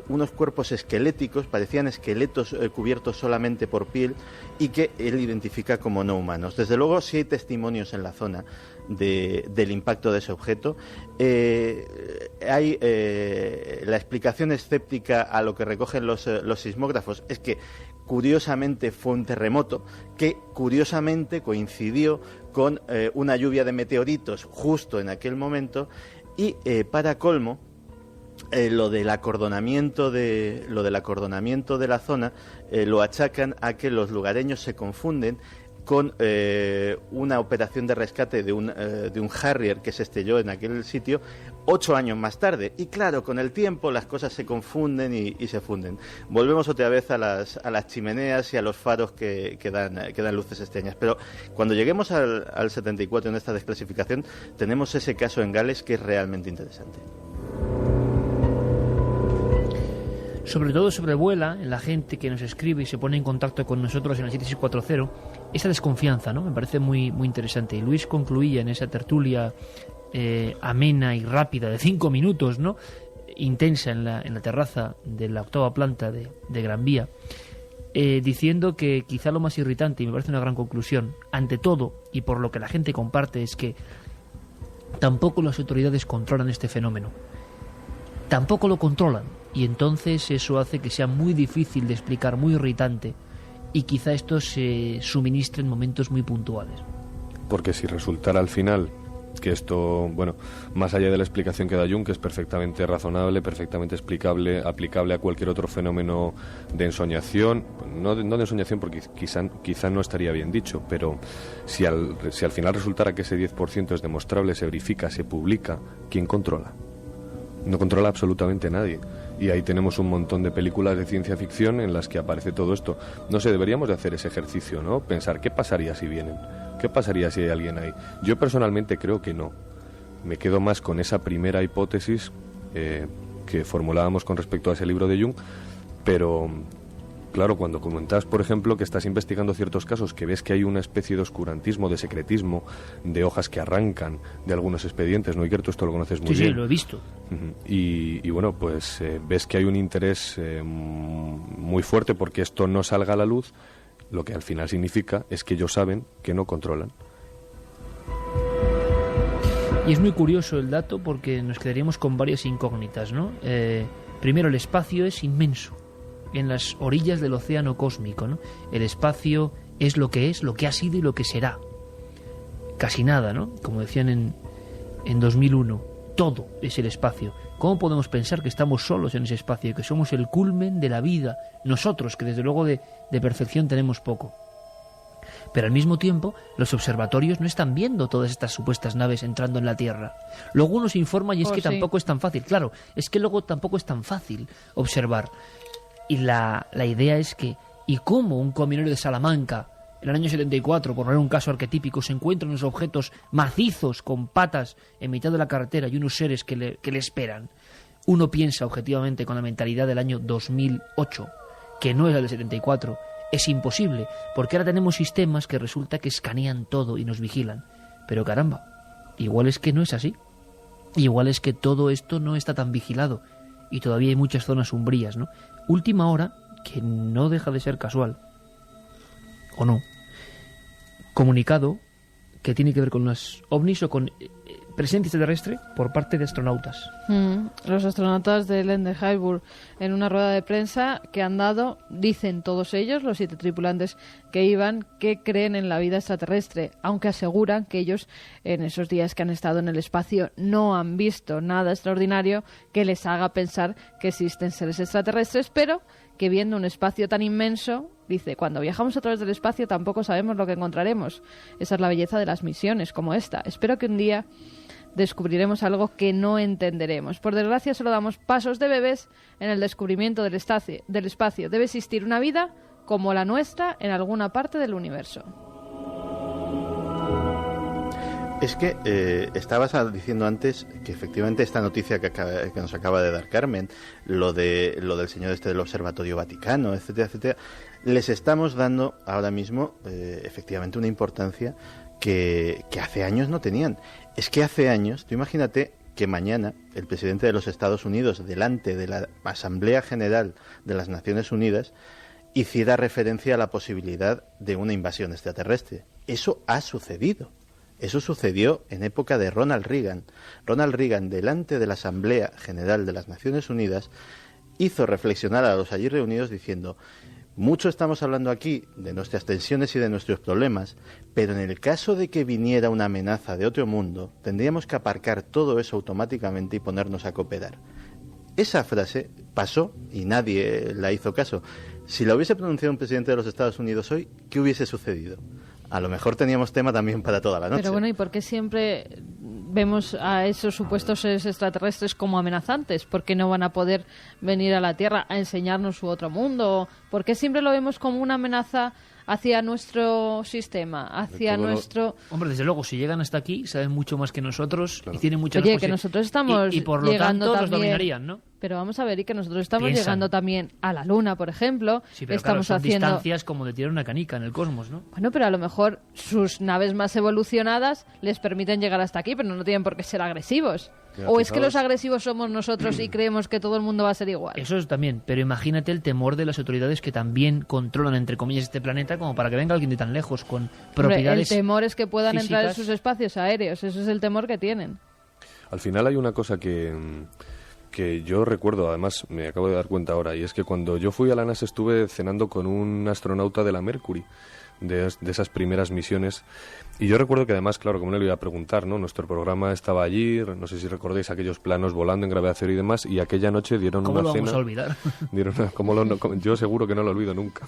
unos cuerpos esqueléticos, parecían esqueletos cubiertos solamente por piel, y que él identifica como no humanos. Desde luego, sí hay testimonios en la zona del impacto de ese objeto. Hay la explicación escéptica a lo que recogen los sismógrafos es que curiosamente fue un terremoto que curiosamente coincidió con una lluvia de meteoritos justo en aquel momento, y para colmo, lo del acordonamiento de la zona lo achacan a que los lugareños se confunden con una operación de rescate de un Harrier que se estrelló en aquel sitio 8 años más tarde. Y claro, con el tiempo las cosas se confunden y se funden. Volvemos otra vez a las chimeneas y a los faros que dan luces extrañas. Pero cuando lleguemos al 74 en esta desclasificación, tenemos ese caso en Gales que es realmente interesante. Sobre todo sobrevuela en la gente que nos escribe y se pone en contacto con nosotros en el 7640 esa desconfianza, ¿no? Me parece muy, muy interesante. Y Luis concluía en esa tertulia amena y rápida de 5 minutos, ¿no?, intensa en la terraza de la 8ª planta de Gran Vía, diciendo que quizá lo más irritante, y me parece una gran conclusión, ante todo, y por lo que la gente comparte, es que tampoco las autoridades controlan este fenómeno. Tampoco lo controlan, y entonces eso hace que sea muy difícil de explicar, muy irritante, y quizá esto se suministre en momentos muy puntuales. Porque si resultara al final que esto, bueno, más allá de la explicación que da Jung, que es perfectamente razonable, perfectamente explicable, aplicable a cualquier otro fenómeno de ensoñación, no de ensoñación porque quizá no estaría bien dicho, pero si al final resultara que ese 10% es demostrable, se verifica, se publica, ¿quién controla? No controla absolutamente nadie. Y ahí tenemos un montón de películas de ciencia ficción en las que aparece todo esto. No sé, deberíamos de hacer ese ejercicio, ¿no? Pensar, ¿qué pasaría si vienen? ¿Qué pasaría si hay alguien ahí? Yo personalmente creo que no. Me quedo más con esa primera hipótesis que formulábamos con respecto a ese libro de Jung, pero claro, cuando comentas, por ejemplo, que estás investigando ciertos casos, que ves que hay una especie de oscurantismo, de secretismo, de hojas que arrancan de algunos expedientes, ¿no, Iker? Tú esto lo conoces muy bien. Sí, lo he visto. Y bueno, pues ves que hay un interés muy fuerte porque esto no salga a la luz. Lo que al final significa es que ellos saben que no controlan. Y es muy curioso el dato porque nos quedaríamos con varias incógnitas, ¿no? Primero, el espacio es inmenso, en las orillas del océano cósmico, ¿no? El espacio es, lo que ha sido y lo que será. Casi nada, ¿no? Como decían en 2001, todo es el espacio. ¿Cómo podemos pensar que estamos solos en ese espacio y que somos el culmen de la vida? Nosotros, que desde luego de perfección tenemos poco. Pero al mismo tiempo, los observatorios no están viendo todas estas supuestas naves entrando en la Tierra. Luego uno se informa y es que tampoco es tan fácil. Claro, es que luego tampoco es tan fácil observar. Y la idea es que, ¿y cómo un camionero de Salamanca, en el año 74, por poner un caso arquetípico, se encuentra unos objetos macizos con patas en mitad de la carretera y unos seres que le esperan? Uno piensa objetivamente con la mentalidad del año 2008, que no es la del 74. Es imposible, porque ahora tenemos sistemas que resulta que escanean todo y nos vigilan. Pero caramba, igual es que no es así. Igual es que todo esto no está tan vigilado y todavía hay muchas zonas umbrías, ¿no? Última hora, que no deja de ser casual, ¿o no? Comunicado que tiene que ver con los ovnis o con presencia terrestre por parte de astronautas. Los astronautas de Lende-Heiburg, en una rueda de prensa que han dado, dicen todos ellos, los 7 tripulantes que iban, que creen en la vida extraterrestre, aunque aseguran que ellos en esos días que han estado en el espacio no han visto nada extraordinario que les haga pensar que existen seres extraterrestres, pero que viendo un espacio tan inmenso, dice, cuando viajamos a través del espacio tampoco sabemos lo que encontraremos. Esa es la belleza de las misiones como esta. Espero que un día descubriremos algo que no entenderemos. Por desgracia, solo damos pasos de bebés en el descubrimiento del espacio. Debe existir una vida como la nuestra en alguna parte del universo. Es que estabas diciendo antes que efectivamente esta noticia que nos acaba de dar Carmen, lo del señor este del Observatorio Vaticano, etcétera, etcétera, les estamos dando ahora mismo efectivamente una importancia que hace años no tenían. Es que hace años, tú imagínate que mañana el presidente de los Estados Unidos, delante de la Asamblea General de las Naciones Unidas, hiciera referencia a la posibilidad de una invasión extraterrestre. Eso ha sucedido. Eso sucedió en época de Ronald Reagan. Ronald Reagan, delante de la Asamblea General de las Naciones Unidas, hizo reflexionar a los allí reunidos diciendo: mucho estamos hablando aquí de nuestras tensiones y de nuestros problemas, pero en el caso de que viniera una amenaza de otro mundo, tendríamos que aparcar todo eso automáticamente y ponernos a cooperar. Esa frase pasó y nadie la hizo caso. Si la hubiese pronunciado un presidente de los Estados Unidos hoy, ¿qué hubiese sucedido? A lo mejor teníamos tema también para toda la noche. Pero bueno, ¿y por qué siempre vemos a esos supuestos seres extraterrestres como amenazantes? ¿Por qué no van a poder venir a la Tierra a enseñarnos su otro mundo? ¿Por qué siempre lo vemos como una amenaza hacia nuestro sistema, hacia nuestro... Hombre, desde luego, si llegan hasta aquí, saben mucho más que nosotros, claro, y tienen muchas Oye, que nosotros estamos y por lo llegando tanto también... los dominarían, ¿no? Pero vamos a ver, y que nosotros estamos Piensan. llegando también a la Luna, por ejemplo. Sí, pero estamos claro, son haciendo distancias como de tirar una canica en el cosmos, ¿no? Bueno, pero a lo mejor sus naves más evolucionadas les permiten llegar hasta aquí, pero no tienen por qué ser agresivos. O es que los agresivos somos nosotros y creemos que todo el mundo va a ser igual. Eso es también, pero imagínate el temor de las autoridades que también controlan, entre comillas, este planeta, como para que venga alguien de tan lejos con propiedades. El temor es que puedan físicas. entrar en sus espacios aéreos, ese es el temor que tienen. Al final hay una cosa que yo recuerdo, además me acabo de dar cuenta ahora, y es que cuando yo fui a la NASA estuve cenando con un astronauta de la Mercury, de esas primeras misiones, y yo recuerdo que además, claro, como no le iba a preguntar, ¿no? Nuestro programa estaba allí, no sé si recordáis aquellos planos volando en gravedad cero y demás, y aquella noche dieron ¿Cómo una cena... ¿Cómo lo vamos a olvidar? Yo seguro que no lo olvido nunca.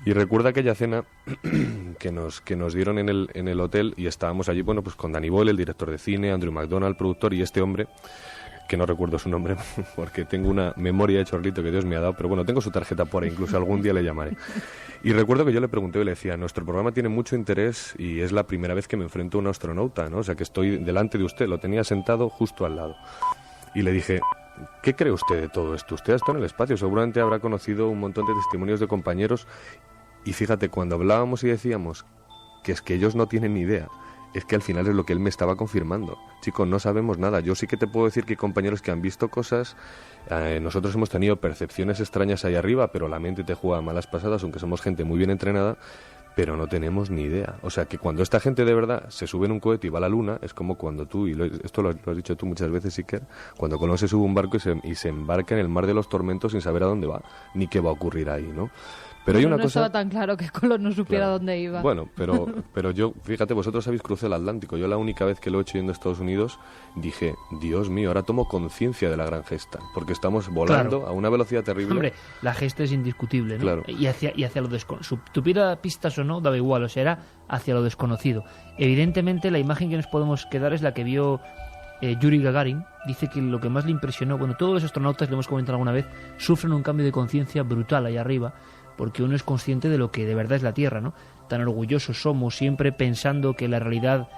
Y recuerdo aquella cena que nos dieron en el hotel, y estábamos allí, bueno, pues con Danny Boyle, el director de cine, Andrew McDonald, productor, y este hombre, que no recuerdo su nombre porque tengo una memoria de chorlito que Dios me ha dado, pero bueno, tengo su tarjeta por ahí, incluso algún día le llamaré. Y recuerdo que yo le pregunté y le decía, nuestro programa tiene mucho interés y es la primera vez que me enfrento a un astronauta, ¿no? O sea, que estoy delante de usted, lo tenía sentado justo al lado. Y le dije, ¿qué cree usted de todo esto? Usted ha estado en el espacio, seguramente habrá conocido un montón de testimonios de compañeros, y fíjate, cuando hablábamos y decíamos que es que ellos no tienen ni idea, es que al final es lo que él me estaba confirmando. Chicos, no sabemos nada. Yo sí que te puedo decir que hay compañeros que han visto cosas. Nosotros hemos tenido percepciones extrañas ahí arriba, pero la mente te juega malas pasadas, aunque somos gente muy bien entrenada, pero no tenemos ni idea. O sea, que cuando esta gente de verdad se sube en un cohete y va a la luna, es como cuando tú, esto lo has dicho tú muchas veces, Iker, cuando Colón se sube a un barco y se embarca en el mar de los tormentos sin saber a dónde va, ni qué va a ocurrir ahí, ¿no? Pero hay una no cosa... estaba tan claro que Colón no supiera dónde iba. Bueno, pero yo, fíjate, vosotros habéis cruzado el Atlántico. Yo la única vez que lo he hecho yendo a Estados Unidos dije, Dios mío, ahora tomo conciencia de la gran gesta, porque estamos volando a una velocidad terrible. Hombre, la gesta es indiscutible, ¿no? Claro. Y hacia lo desconocido. Tuviera pistas o no, daba igual, o sea, era hacia lo desconocido. Evidentemente, la imagen que nos podemos quedar es la que vio Yuri Gagarin. Dice que lo que más le impresionó, bueno, todos los astronautas, lo hemos comentado alguna vez, sufren un cambio de conciencia brutal ahí arriba, porque uno es consciente de lo que de verdad es la Tierra, ¿no? Tan orgullosos somos, siempre pensando que la realidad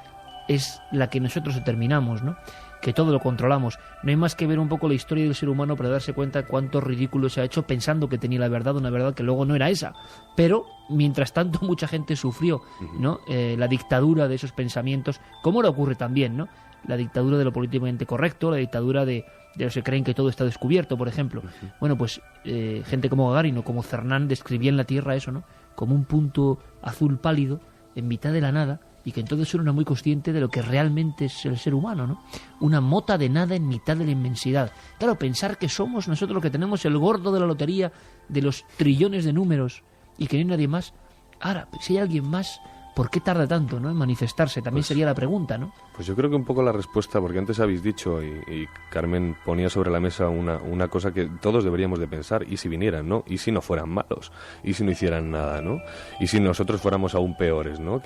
es la que nosotros determinamos, ¿no? Que todo lo controlamos. No hay más que ver un poco la historia del ser humano para darse cuenta cuánto ridículo se ha hecho pensando que tenía la verdad, una verdad que luego no era esa. Pero, mientras tanto, mucha gente sufrió, ¿no? La dictadura de esos pensamientos, como ahora ocurre también, ¿no? La dictadura de lo políticamente correcto, la dictadura de los que creen que todo está descubierto, por ejemplo. Bueno, pues gente como Gagarin o como Cernan describían la Tierra eso, ¿no? Como un punto azul pálido en mitad de la nada, y que entonces uno era muy consciente de lo que realmente es el ser humano, ¿no? Una mota de nada en mitad de la inmensidad. Claro, pensar que somos nosotros los que tenemos el gordo de la lotería de los trillones de números y que no hay nadie más. Ahora, si hay alguien más, ¿por qué tarda tanto, ¿no? En manifestarse? También sería la pregunta, ¿no? Pues yo creo que un poco la respuesta, porque antes habéis dicho, y Carmen ponía sobre la mesa una cosa que todos deberíamos de pensar, y si vinieran, ¿no? Y si no fueran malos, y si no hicieran nada, ¿no? Y si nosotros fuéramos aún peores, ¿no?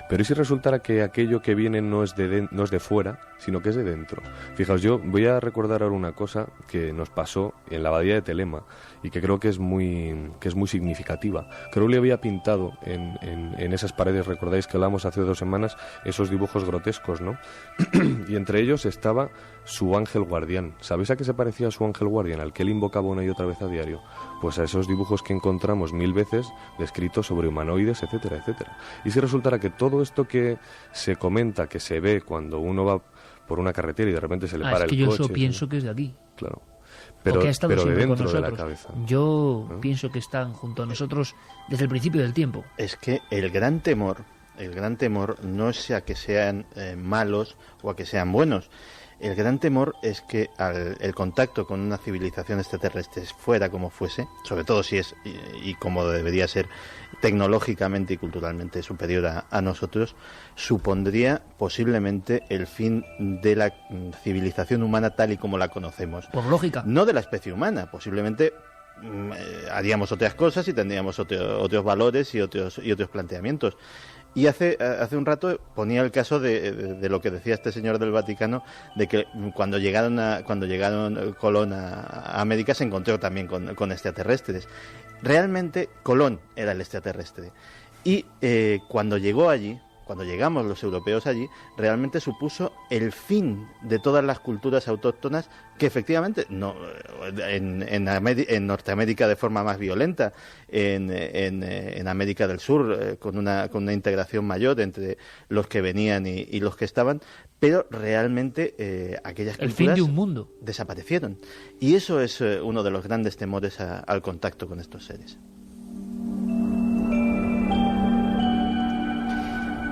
Pero ¿y si resultara que aquello que viene no es de fuera, sino que es de dentro? Fijaos, yo voy a recordar ahora una cosa que nos pasó en la abadía de Telema, y que creo que es muy significativa. Creo que le había pintado en esas paredes, recordáis que hablamos hace 2 semanas, esos dibujos grotescos, ¿no? Y entre ellos estaba su ángel guardián. ¿Sabéis a qué se parecía su ángel guardián? Al que él invocaba una y otra vez a diario. Pues a esos dibujos que encontramos 1000 veces descritos sobre humanoides, etcétera, etcétera. Y si resultara que todo esto que se comenta, que se ve cuando uno va por una carretera y de repente se le para el coche... Es que yo eso pienso que es de aquí. Claro. Pero de dentro de la cabeza. Yo pienso que están junto a nosotros desde el principio del tiempo. Es que el gran temor no es a que sean malos o a que sean buenos. El gran temor es que el contacto con una civilización extraterrestre, fuera como fuese, sobre todo si es y como debería ser tecnológicamente y culturalmente superior a nosotros, supondría posiblemente el fin de la civilización humana tal y como la conocemos. Por lógica. No de la especie humana, posiblemente haríamos otras cosas y tendríamos otros valores y otros planteamientos. Y hace un rato ponía el caso de lo que decía este señor del Vaticano, de que cuando llegaron Colón a América se encontró también con extraterrestres. Realmente Colón era el extraterrestre. Y cuando llegó allí, cuando llegamos los europeos allí, realmente supuso el fin de todas las culturas autóctonas que efectivamente, no, en Norteamérica de forma más violenta, en América del Sur con una integración mayor entre los que venían y los que estaban, pero realmente aquellas culturas el fin de un mundo desaparecieron. Y eso es uno de los grandes temores al contacto con estos seres.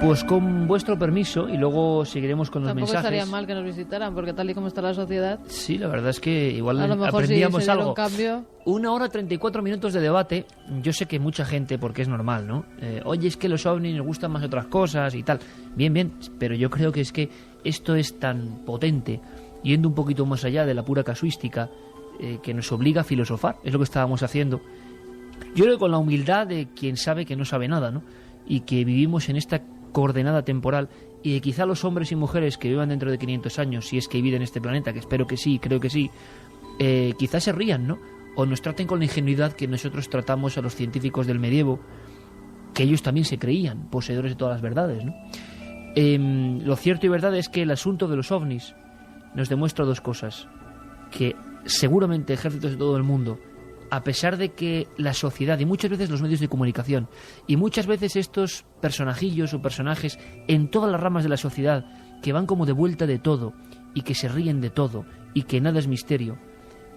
Pues con vuestro permiso, y luego seguiremos con los mensajes. Tampoco estaría mal que nos visitaran, porque tal y como está la sociedad... Sí, la verdad es que igual a lo mejor aprendíamos si algo. un cambio... 1 hora 34 minutos de debate. Yo sé que mucha gente, porque es normal, ¿no? Oye, es que los ovnis nos gustan más otras cosas y tal. Bien, pero yo creo que es que esto es tan potente, yendo un poquito más allá de la pura casuística, que nos obliga a filosofar. Es lo que estábamos haciendo. Yo creo que con la humildad de quien sabe que no sabe nada, ¿no? Y que vivimos en esta coordenada temporal, y que quizá los hombres y mujeres que vivan dentro de 500 años, si es que hay vida en este planeta, que espero que sí, creo que sí, quizás se rían, ¿no? O nos traten con la ingenuidad que nosotros tratamos a los científicos del medievo, que ellos también se creían poseedores de todas las verdades, ¿no? Lo cierto y verdad es que el asunto de los ovnis nos demuestra 2 cosas: que seguramente ejércitos de todo el mundo, a pesar de que la sociedad y muchas veces los medios de comunicación y muchas veces estos personajillos o personajes en todas las ramas de la sociedad que van como de vuelta de todo y que se ríen de todo y que nada es misterio,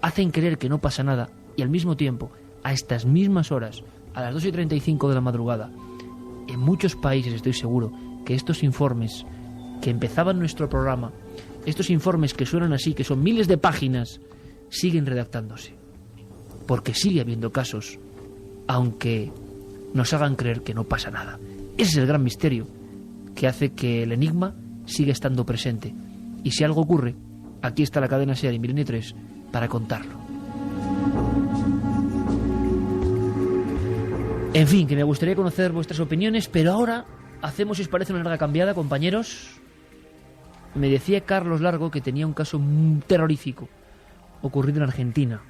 hacen creer que no pasa nada, y al mismo tiempo, a estas mismas horas, a las 2:35 de la madrugada, en muchos países estoy seguro que estos informes que empezaban nuestro programa, estos informes que suenan así, que son miles de páginas, siguen redactándose. Porque sigue habiendo casos, aunque nos hagan creer que no pasa nada. Ese es el gran misterio que hace que el enigma siga estando presente. Y si algo ocurre, aquí está la cadena SER y Milenio 3 para contarlo. En fin, que me gustaría conocer vuestras opiniones, pero ahora hacemos, si os parece, una larga cambiada, compañeros. Me decía Carlos Largo que tenía un caso terrorífico ocurrido en Argentina.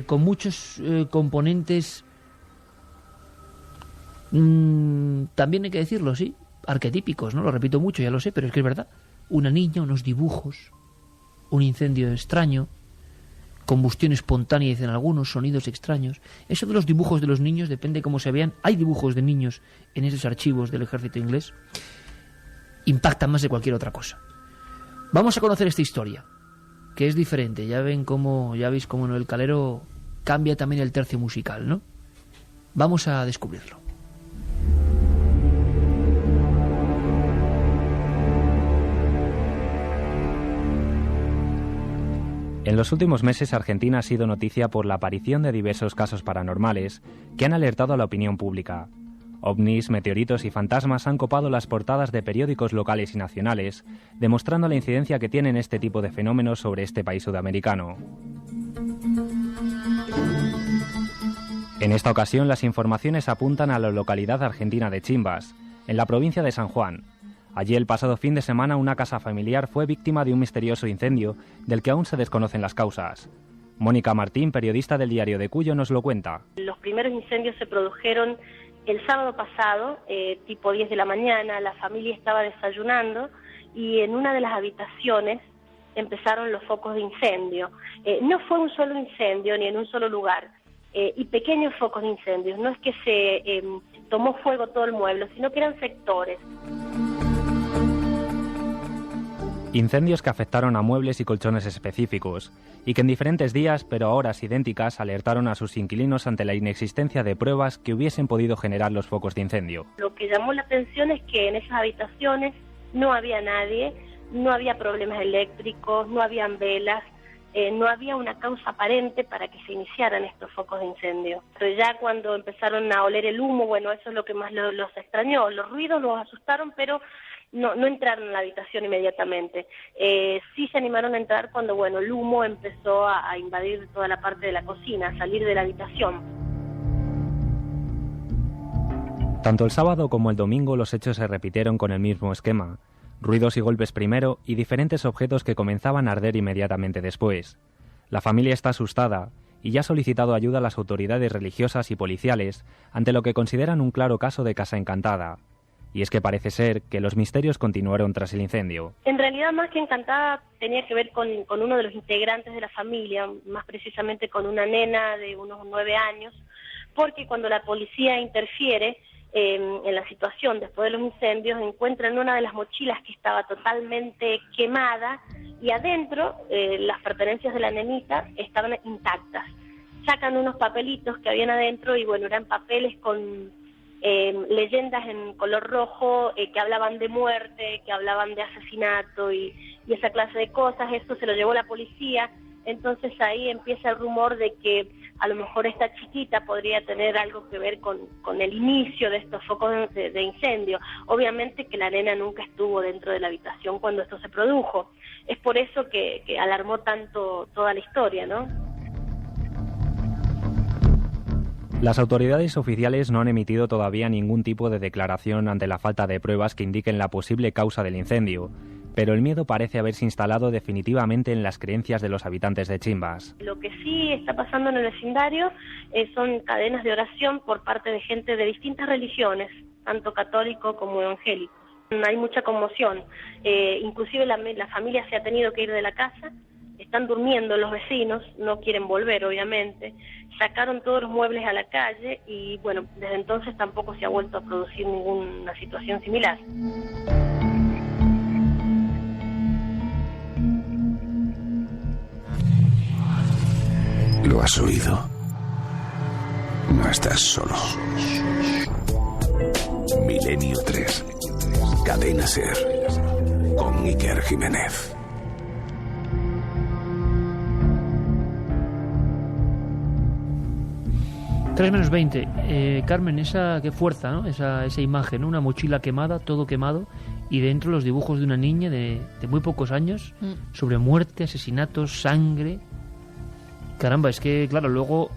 Con muchos componentes, también hay que decirlo, sí, arquetípicos, ¿no? Lo repito mucho, ya lo sé, pero es que es verdad. Una niña, unos dibujos, un incendio extraño, combustión espontánea, dicen algunos, sonidos extraños. Eso de los dibujos de los niños depende cómo se vean. Hay dibujos de niños en esos archivos del ejército inglés. Impactan más de cualquier otra cosa. Vamos a conocer esta historia, que es diferente. Ya veis cómo Noel Calero cambia también el tercio musical, ¿no? Vamos a descubrirlo. En los últimos meses, Argentina ha sido noticia por la aparición de diversos casos paranormales que han alertado a la opinión pública. Ovnis, meteoritos y fantasmas han copado las portadas de periódicos locales y nacionales, demostrando la incidencia que tienen este tipo de fenómenos sobre este país sudamericano. En esta ocasión, las informaciones apuntan a la localidad argentina de Chimbas, en la provincia de San Juan. Allí el pasado fin de semana una casa familiar fue víctima de un misterioso incendio del que aún se desconocen las causas. Mónica Martín, periodista del Diario de Cuyo, nos lo cuenta. Los primeros incendios se produjeron el sábado pasado, tipo 10 de la mañana. La familia estaba desayunando y en una de las habitaciones empezaron los focos de incendio. No fue un solo incendio ni en un solo lugar, y pequeños focos de incendios. No es que se tomó fuego todo el mueble, sino que eran sectores. Incendios que afectaron a muebles y colchones específicos, y que en diferentes días, pero a horas idénticas, alertaron a sus inquilinos ante la inexistencia de pruebas que hubiesen podido generar los focos de incendio. Lo que llamó la atención es que en esas habitaciones no había nadie, no había problemas eléctricos, no habían velas, no había una causa aparente para que se iniciaran estos focos de incendio. Pero ya cuando empezaron a oler el humo, bueno, eso es lo que más los extrañó. Los ruidos los asustaron, pero no entraron en la habitación inmediatamente. Sí se animaron a entrar cuando, bueno, el humo empezó a invadir toda la parte de la cocina, a salir de la habitación. Tanto el sábado como el domingo los hechos se repitieron con el mismo esquema. Ruidos y golpes primero y diferentes objetos que comenzaban a arder inmediatamente después. La familia está asustada y ya ha solicitado ayuda a las autoridades religiosas y policiales ante lo que consideran un claro caso de casa encantada. Y es que parece ser que los misterios continuaron tras el incendio. En realidad, más que encantada, tenía que ver con uno de los integrantes de la familia, más precisamente con una nena de unos 9 años, porque cuando la policía interfiere en la situación después de los incendios, encuentran una de las mochilas que estaba totalmente quemada y adentro las pertenencias de la nenita estaban intactas. Sacan unos papelitos que habían adentro y bueno, eran papeles con leyendas en color rojo que hablaban de muerte, que hablaban de asesinato y esa clase de cosas. Eso se lo llevó la policía. Entonces ahí empieza el rumor de que a lo mejor esta chiquita podría tener algo que ver con el inicio de estos focos de incendio. Obviamente que la nena nunca estuvo dentro de la habitación cuando esto se produjo. Es por eso que alarmó tanto toda la historia, ¿no? Las autoridades oficiales no han emitido todavía ningún tipo de declaración ante la falta de pruebas que indiquen la posible causa del incendio, pero el miedo parece haberse instalado definitivamente en las creencias de los habitantes de Chimbas. Lo que sí está pasando en el vecindario son cadenas de oración por parte de gente de distintas religiones, tanto católico como evangélico. Hay mucha conmoción, inclusive la familia se ha tenido que ir de la casa. Están durmiendo los vecinos, no quieren volver obviamente, sacaron todos los muebles a la calle y bueno, desde entonces tampoco se ha vuelto a producir ninguna situación similar. ¿Lo has oído? No estás solo. Milenio 3, Cadena SER, con Iker Jiménez. 3:20. Carmen, qué fuerza, ¿no? Esa imagen, ¿no? Una mochila quemada, todo quemado, y dentro los dibujos de una niña de muy pocos años sobre muerte, asesinatos, sangre. Caramba, es que, claro, luego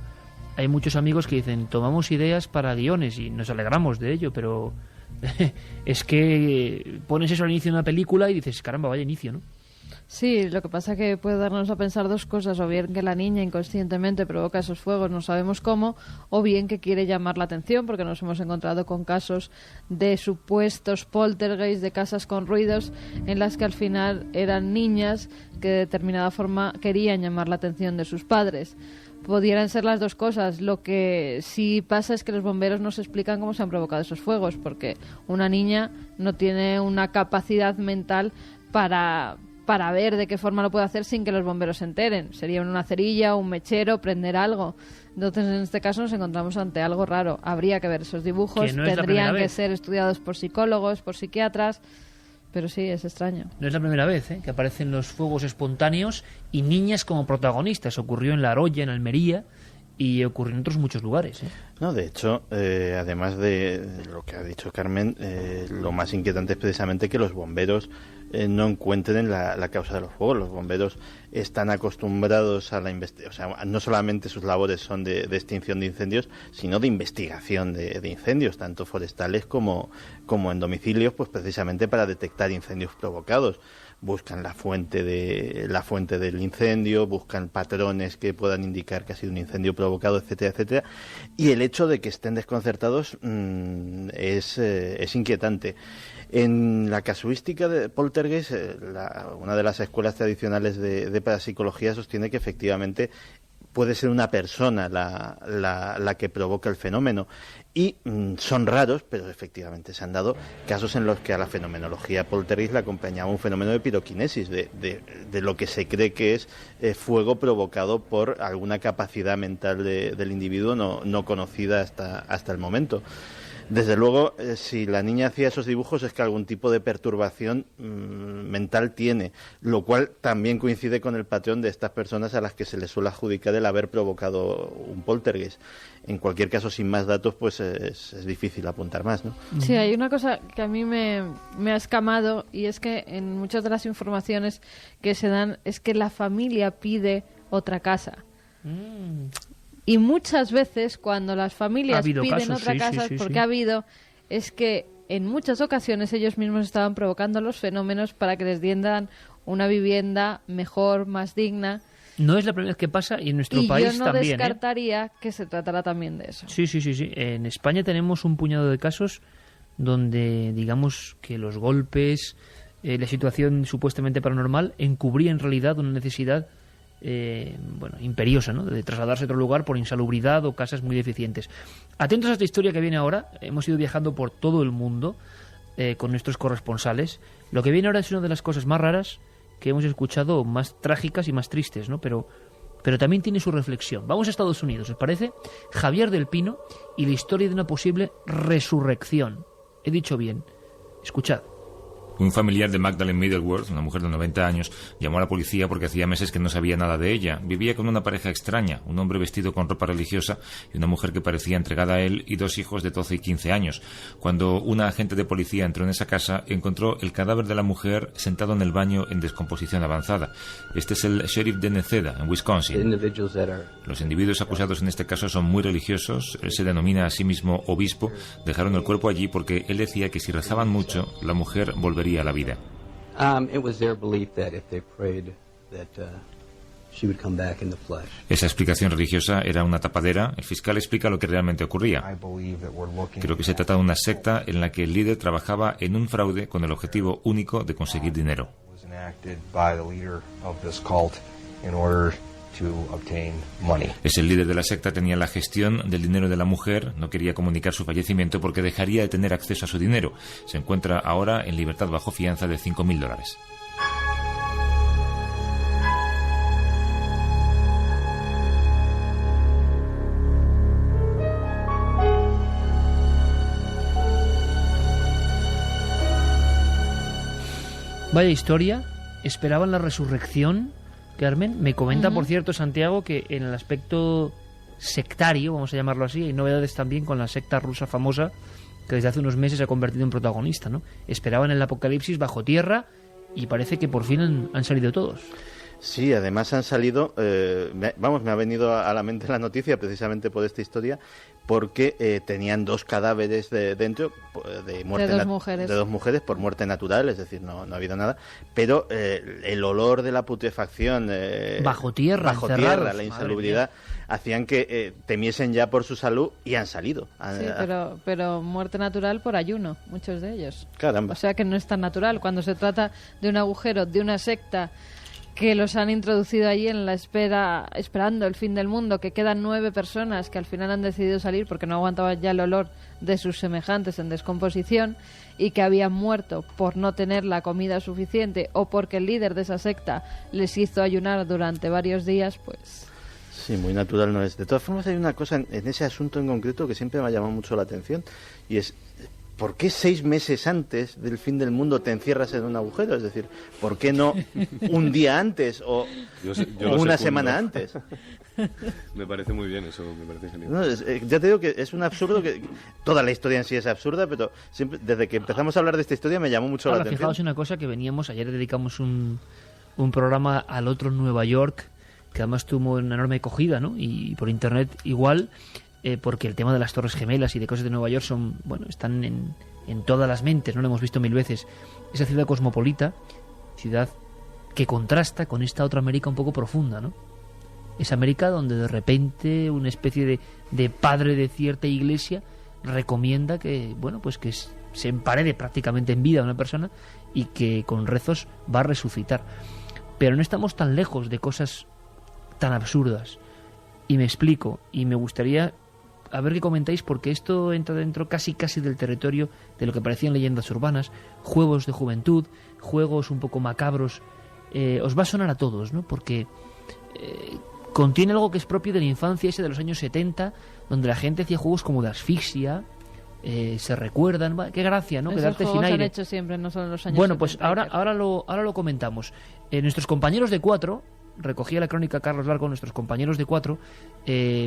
hay muchos amigos que dicen, tomamos ideas para guiones y nos alegramos de ello, pero es que pones eso al inicio de una película y dices, caramba, vaya inicio, ¿no? Sí, lo que pasa que puede darnos a pensar dos cosas, o bien que la niña inconscientemente provoca esos fuegos, no sabemos cómo, o bien que quiere llamar la atención, porque nos hemos encontrado con casos de supuestos poltergeist, de casas con ruidos, en las que al final eran niñas que de determinada forma querían llamar la atención de sus padres. Pudieran ser las dos cosas. Lo que sí pasa es que los bomberos no se explican cómo se han provocado esos fuegos, porque una niña no tiene una capacidad mental para ver de qué forma lo puede hacer sin que los bomberos se enteren. Sería una cerilla, un mechero, prender algo. Entonces, en este caso nos encontramos ante algo raro. Habría que ver esos dibujos, tendrían que ser estudiados por psicólogos, por psiquiatras, pero sí, es extraño. No es la primera vez que aparecen los fuegos espontáneos y niñas como protagonistas. Ocurrió en La Roya, en Almería, y ocurrió en otros muchos lugares. No, de hecho, además de lo que ha dicho Carmen, lo más inquietante es precisamente que los bomberos no encuentren la causa de los fuegos. Los bomberos están acostumbrados a la investigación, o sea, no solamente sus labores son de extinción de incendios, sino de investigación de incendios, tanto forestales como en domicilios, pues precisamente para detectar incendios provocados. Buscan la fuente del incendio, buscan patrones que puedan indicar que ha sido un incendio provocado, etcétera, etcétera. Y el hecho de que estén desconcertados es inquietante. En la casuística de poltergeist, una de las escuelas tradicionales de parapsicología sostiene que efectivamente puede ser una persona la que provoca el fenómeno. Y son raros, pero efectivamente se han dado casos en los que a la fenomenología poltergeist le acompañaba un fenómeno de piroquinesis, de lo que se cree que es fuego provocado por alguna capacidad mental del individuo no conocida hasta el momento. Desde luego, si la niña hacía esos dibujos es que algún tipo de perturbación mental tiene, lo cual también coincide con el patrón de estas personas a las que se les suele adjudicar el haber provocado un poltergeist. En cualquier caso, sin más datos, pues es difícil apuntar más, ¿no? Sí, hay una cosa que a mí me ha escamado, y es que en muchas de las informaciones que se dan es que la familia pide otra casa. Y muchas veces cuando las familias piden otra casa, porque ha habido, es que en muchas ocasiones ellos mismos estaban provocando los fenómenos para que les dieran una vivienda mejor, más digna. No es la primera vez que pasa, y en nuestro país también. Y yo no descartaría que se tratará también de eso. Sí. En España tenemos un puñado de casos donde digamos que los golpes, la situación supuestamente paranormal encubría en realidad una necesidad imperiosa, ¿no?, de trasladarse a otro lugar por insalubridad o casas muy deficientes. Atentos a esta historia que viene ahora. Hemos ido viajando por todo el mundo con nuestros corresponsales. Lo que viene ahora es una de las cosas más raras que hemos escuchado, más trágicas y más tristes, ¿no? Pero también tiene su reflexión. Vamos a Estados Unidos, ¿os parece? Javier del Pino y la historia de una posible resurrección. He dicho bien. Escuchad. Un familiar de Magdalene Middleworth, una mujer de 90 años, llamó a la policía porque hacía meses que no sabía nada de ella. Vivía con una pareja extraña, un hombre vestido con ropa religiosa y una mujer que parecía entregada a él y 2 hijos de 12 y 15 años. Cuando una agente de policía entró en esa casa, encontró el cadáver de la mujer sentado en el baño en descomposición avanzada. Este es el sheriff de Neceda, en Wisconsin. Los individuos acusados en este caso son muy religiosos. Él se denomina a sí mismo obispo. Dejaron el cuerpo allí porque él decía que si rezaban mucho, la mujer volvería a la vida. Esa explicación religiosa era una tapadera. El fiscal explica lo que realmente ocurría. Creo que se trata de una secta en la que el líder trabajaba en un fraude con el objetivo único de conseguir dinero. El líder de la secta tenía la gestión del dinero de la mujer, no quería comunicar su fallecimiento porque dejaría de tener acceso a su dinero. Se encuentra ahora en libertad bajo fianza de $5.000. Vaya historia. ¿Esperaban la resurrección, Carmen? Me comenta, por cierto, Santiago, que en el aspecto sectario, vamos a llamarlo así, hay novedades también con la secta rusa famosa que desde hace unos meses se ha convertido en protagonista, ¿no? Esperaban el apocalipsis bajo tierra y parece que por fin han salido todos. Sí, además han salido, me ha venido a la mente la noticia precisamente por esta historia, porque tenían 2 cadáveres dentro de muerte de dos mujeres por muerte natural, es decir, no ha habido nada, pero el olor de la putrefacción bajo tierra, la insalubridad, hacían que temiesen ya por su salud y han salido. Sí, pero muerte natural por ayuno, muchos de ellos. Caramba. O sea que no es tan natural. Cuando se trata de un agujero, de una secta que los han introducido allí en la esperando el fin del mundo, que quedan 9 personas que al final han decidido salir porque no aguantaban ya el olor de sus semejantes en descomposición y que habían muerto por no tener la comida suficiente o porque el líder de esa secta les hizo ayunar durante varios días, pues... Sí, muy natural no es. De todas formas, hay una cosa en ese asunto en concreto que siempre me ha llamado mucho la atención, y es: ¿por qué 6 meses antes del fin del mundo te encierras en un agujero? Es decir, ¿por qué no un día antes o una semana antes? Me parece muy bien eso, me parece genial. No, ya te digo que es un absurdo, que toda la historia en sí es absurda, pero siempre, desde que empezamos a hablar de esta historia me llamó mucho la atención. Fijaos una cosa que veníamos, ayer dedicamos un programa al otro Nueva York, que además tuvo una enorme acogida, ¿no? Y por internet igual... porque el tema de las Torres Gemelas y de cosas de Nueva York están en todas las mentes, ¿no? Lo hemos visto 1000 veces. Esa ciudad cosmopolita, ciudad que contrasta con esta otra América un poco profunda, ¿no? Esa América donde de repente una especie de padre de cierta iglesia recomienda que, que se emparede prácticamente en vida a una persona y que con rezos va a resucitar. Pero no estamos tan lejos de cosas tan absurdas. Y me explico, y me gustaría a ver qué comentáis, porque esto entra dentro casi del territorio de lo que parecían leyendas urbanas, juegos de juventud, juegos un poco macabros. Os va a sonar a todos, ¿no? Porque contiene algo que es propio de la infancia, ese de los años 70, donde la gente hacía juegos como de asfixia, se recuerdan, qué gracia, ¿no? Quedarte sin aire. Se han hecho siempre, no solo en los años 70. Bueno, pues ahora lo comentamos. Nuestros compañeros de 4... recogía la crónica Carlos Largo, nuestros compañeros de 4,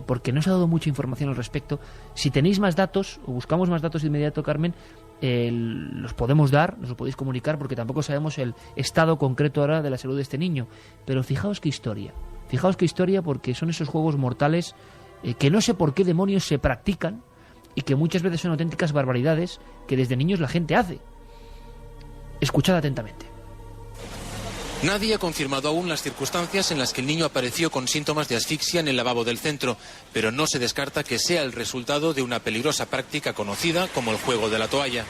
porque no se ha dado mucha información al respecto. Si tenéis más datos, o buscamos más datos de inmediato, Carmen, los podemos dar, nos lo podéis comunicar, porque tampoco sabemos el estado concreto ahora de la salud de este niño. Pero fijaos qué historia, porque son esos juegos mortales que no sé por qué demonios se practican y que muchas veces son auténticas barbaridades que desde niños la gente hace. Escuchad atentamente. Nadie ha confirmado aún las circunstancias en las que el niño apareció con síntomas de asfixia en el lavabo del centro, pero no se descarta que sea el resultado de una peligrosa práctica conocida como el juego de la toalla.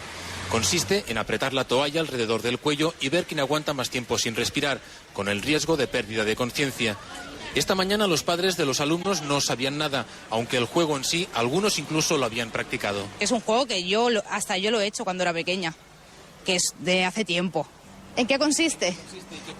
Consiste en apretar la toalla alrededor del cuello y ver quién aguanta más tiempo sin respirar, con el riesgo de pérdida de conciencia. Esta mañana los padres de los alumnos no sabían nada, aunque el juego en sí, algunos incluso lo habían practicado. Es un juego que hasta yo lo he hecho cuando era pequeña, que es de hace tiempo. ¿En qué consiste?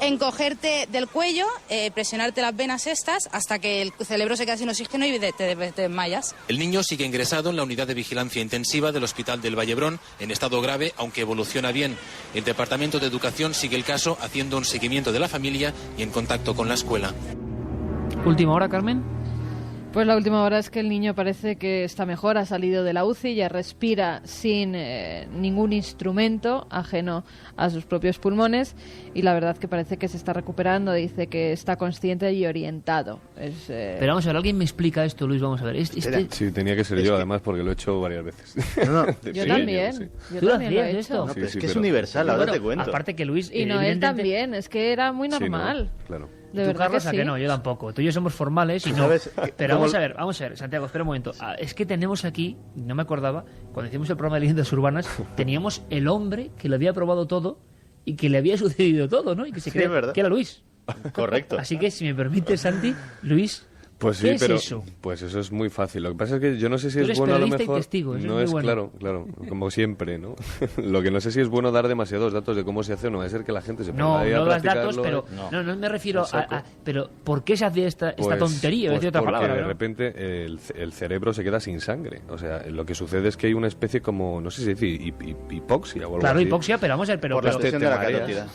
En cogerte del cuello, presionarte las venas estas hasta que el cerebro se queda sin oxígeno y te desmayas. El niño sigue ingresado en la unidad de vigilancia intensiva del Hospital del Vallebrón en estado grave, aunque evoluciona bien. El Departamento de Educación sigue el caso haciendo un seguimiento de la familia y en contacto con la escuela. Última hora, Carmen. Pues la última hora es que el niño parece que está mejor, ha salido de la UCI, ya respira sin ningún instrumento ajeno a sus propios pulmones y la verdad que parece que se está recuperando, dice que está consciente y orientado. Pero vamos a ver, ¿alguien me explica esto, Luis? Vamos a ver. Sí, tenía que ser yo, además, porque lo he hecho varias veces. Yo también. Sí. Yo también lo he esto? hecho. No, pero es que es universal, ahora te cuento. Aparte que Luis... Y Noel también, es que era muy normal. Sí, claro. De tú, verdad Carlos, que a sí. que no, yo tampoco. Tú y yo somos formales y no. Pero vamos a ver, Santiago, espera un momento. Es que tenemos aquí, no me acordaba, cuando hicimos el programa de leyendas urbanas, teníamos el hombre que lo había probado todo y que le había sucedido todo, ¿no? Y que se cree que era Luis. Correcto. Así que, si me permite, Santi, Luis... Pues sí, ¿Qué es pero eso? Pues eso es muy fácil. Lo que pasa es que yo no sé si Tú es eres bueno a lo periodista y mejor. testigo, eso no es es muy bueno. claro, como siempre, ¿no? Lo que no sé si es bueno dar demasiados datos de cómo se hace, no va a ser que la gente se ponga ahí a no das practicarlo. datos, pero no me refiero a pero ¿por qué se hace esta tontería? Pues decir otra porque palabra, de ¿no? repente el cerebro se queda sin sangre. O sea, lo que sucede es que hay una especie como, no sé si decir, hipoxia o algo Claro, así. hipoxia, pero vamos a ver, por la presión de la carótida.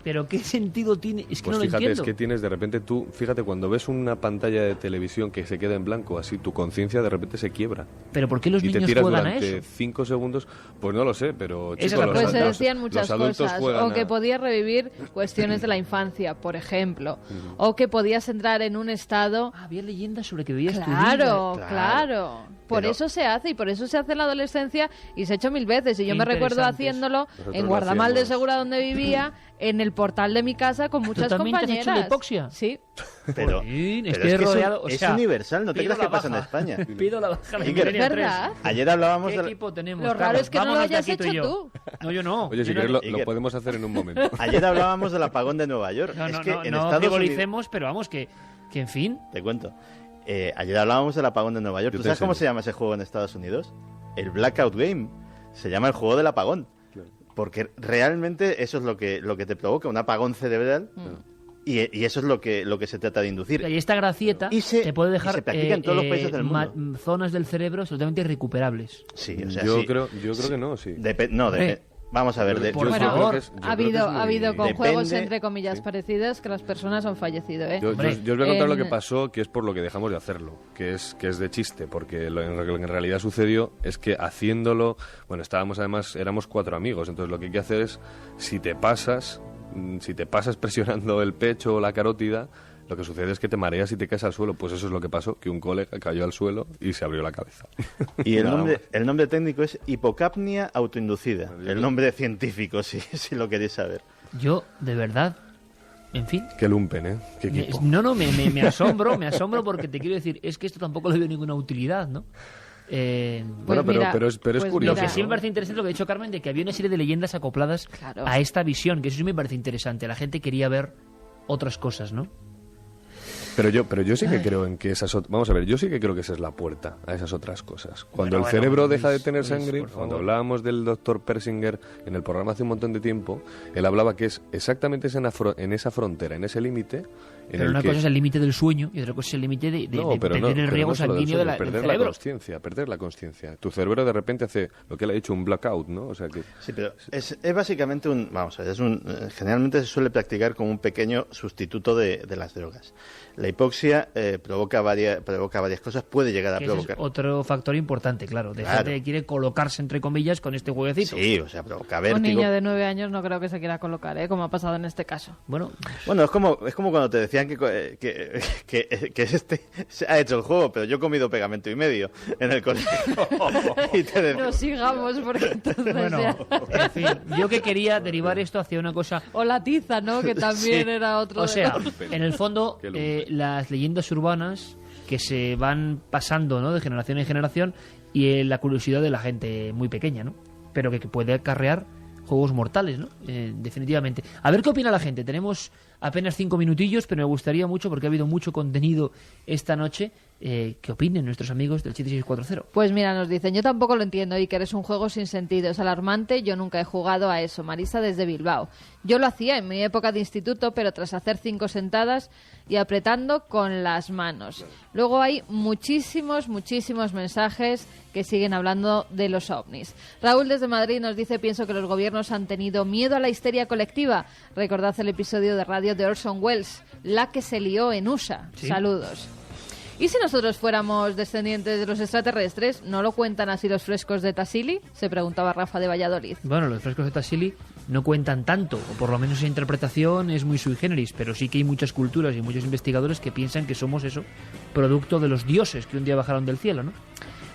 Pero ¿qué sentido tiene? Es que Pues no fíjate, lo entiendo. es que tienes de repente tú, fíjate, cuando ves una pantalla de televisión que se queda en blanco, así tu conciencia de repente se quiebra. ¿Pero por qué los y te niños tiras juegan a durante eso? 5 segundos, pues no lo sé, pero Esa es chicos, la los, pregunta. Pues se los- decían muchas los adultos cosas, juegan o que a- podías revivir cuestiones de la infancia, por ejemplo, o que podías entrar en un estado... Había leyendas sobre que veías Claro, tu vida. claro. Por Pero- eso se hace, y por eso se hace en la adolescencia, y se ha hecho 1000 veces. Y yo Qué me recuerdo interesantes. haciéndolo Nosotros en lo Guardamal de hacíamos. Segura, donde vivía, en el portal de mi casa, con muchas también te has hecho compañeras. la hipoxia? Sí. Pero, Jolín, pero estoy es que rodeado, o es sea, universal, no te pido creas que la pasa en baja. España. Pido la baja de Iker, Milenio ¿Es 3. verdad? Ayer hablábamos ¿Qué de la... equipo tenemos, Lo raro Carlos? es que no lo Vámonos de hayas aquí tú y hecho yo. tú. No, yo no. Oye, si Yo no- quieres lo Iker. podemos hacer en un momento. Ayer hablábamos del apagón de Nueva York. No, es no, que no, en no Estados frivolicemos, pero vamos, que en fin... Te cuento. Ayer hablábamos del apagón de Nueva York. Yo ¿Tú te sabes cómo enseño. se llama ese juego en Estados Unidos? El Blackout Game. Se llama el juego del apagón. Porque realmente eso es lo que te provoca, un apagón cerebral. Y eso es lo que se trata de inducir. Y esta gracieta te puede dejar se practica en todos los países del mundo. zonas del cerebro absolutamente irrecuperables. Sí, o sea, yo sí. creo que no, sí. Vamos a ver. Por Yo creo favor. que es- yo Ha creo que es habido muy- con Depende- juegos entre comillas parecidos que las personas han fallecido, ¿eh? Yo Hombre, os voy a contar lo en- que pasó, que es por lo que dejamos de hacerlo, que es de chiste, porque lo en realidad sucedió es que haciéndolo, bueno, éramos 4 amigos, entonces lo que hay que hacer es, si te pasas presionando el pecho o la carótida, lo que sucede es que te mareas y te caes al suelo. Pues eso es lo que pasó, que un colega cayó al suelo y se abrió la cabeza. Y Nada más. el nombre técnico es hipocapnia autoinducida. El nombre científico, si lo queréis saber. Yo, de verdad, en fin... Qué lumpen, ¿eh? Qué equipo. No, me asombro porque te quiero decir, es que esto tampoco le veo ninguna utilidad, ¿no? Bueno, pero es Lo curioso. que sí me parece interesante lo que ha dicho Carmen, de que había una serie de leyendas acopladas Claro. a esta visión, que eso sí me parece interesante. La gente quería ver otras cosas, ¿no? Pero yo sí que creo en que vamos a ver, yo sí que creo que esa es la puerta a esas otras cosas. Cuando el cerebro deja de tener sangre, cuando hablábamos del doctor Persinger en el programa hace un montón de tiempo, él hablaba que es exactamente en esa frontera, en ese límite. Pero una cosa es el límite del sueño y otra cosa es el límite de perder el riego sanguíneo del perder cerebro. perder la conciencia. Tu cerebro de repente hace lo que él ha dicho, un blackout, ¿no? O sea que Sí, pero es básicamente generalmente se suele practicar como un pequeño sustituto de las drogas. La hipoxia provoca varias cosas, puede llegar a Que ese es provocar. otro factor importante, claro. De gente que quiere colocarse, entre comillas, con este jueguecito. Sí, o sea, provoca Un vértigo. niño de 9 años no creo que se quiera colocar, ¿eh? Como ha pasado en este caso. Bueno, Bueno, es como cuando te decían que este se ha hecho el juego, pero yo he comido pegamento y medio en el colegio. No sigamos, porque entonces Bueno, en fin, yo que quería derivar esto hacia una cosa... O la tiza, ¿no? Que también Sí. era otro... O sea, de... en el fondo, las leyendas urbanas que se van pasando, ¿no?, de generación en generación, y la curiosidad de la gente muy pequeña, ¿no? Pero que puede acarrear juegos mortales, ¿no? Definitivamente. A ver qué opina la gente. Tenemos apenas 5 minutillos, pero me gustaría mucho, porque ha habido mucho contenido esta noche, que opinen nuestros amigos del 7640. Pues mira, nos dicen, yo tampoco lo entiendo, Iker, es un juego sin sentido, es alarmante, yo nunca he jugado a eso. Marisa desde Bilbao. Yo lo hacía en mi época de instituto, pero tras hacer 5 sentadas y apretando con las manos. Luego hay muchísimos mensajes que siguen hablando de los ovnis. Raúl desde Madrid nos dice, pienso que los gobiernos han tenido miedo a la histeria colectiva. Recordad el episodio de radio de Orson Welles, la que se lió en USA. Sí. Saludos. ¿Y si nosotros fuéramos descendientes de los extraterrestres? ¿No lo cuentan así los frescos de Tassili? Se preguntaba Rafa de Valladolid. Bueno, los frescos de Tassili no cuentan tanto, o por lo menos esa interpretación es muy sui generis, pero sí que hay muchas culturas y muchos investigadores que piensan que somos eso, producto de los dioses que un día bajaron del cielo, ¿no?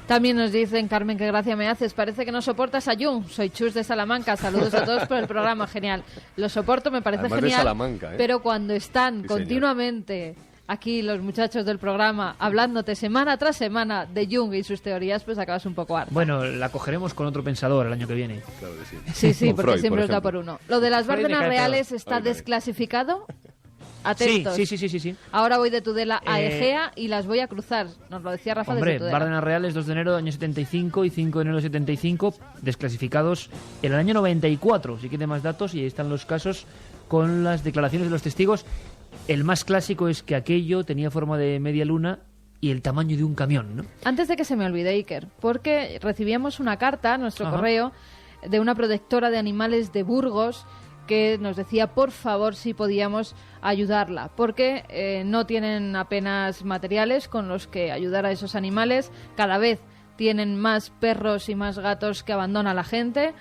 También nos dicen, Carmen, qué gracia me haces, parece que no soportas a Jung. Soy Chus de Salamanca, saludos a todos por el programa, genial. Lo soporto, me parece Además genial, de Salamanca, ¿eh? Pero cuando están Sí, continuamente aquí los muchachos del programa hablándote semana tras semana de Jung y sus teorías, pues acabas un poco harta. Bueno, la cogeremos con otro pensador el año que viene. Claro que sí. Sí, Con porque Freud, siempre por os da ejemplo. por uno. Lo de las Freud Bárdenas decae reales peor. está Ay, vale. desclasificado. Atentos. Sí. Ahora voy de Tudela a Eh, Egea y las voy a cruzar. Nos lo decía Rafa Hombre, desde Tudela. Bárdenas Reales, 2 de enero del año 75 y 5 de enero del 75, desclasificados en el año 94. Si quiere más datos, y ahí están los casos con las declaraciones de los testigos. El más clásico es que aquello tenía forma de media luna y el tamaño de un camión, ¿no? Antes de que se me olvide, Iker, porque recibíamos una carta a nuestro Ajá. correo de una protectora de animales de Burgos que nos decía, por favor, si podíamos ayudarla, porque no tienen apenas materiales con los que ayudar a esos animales. Cada vez tienen más perros y más gatos que abandona la gente.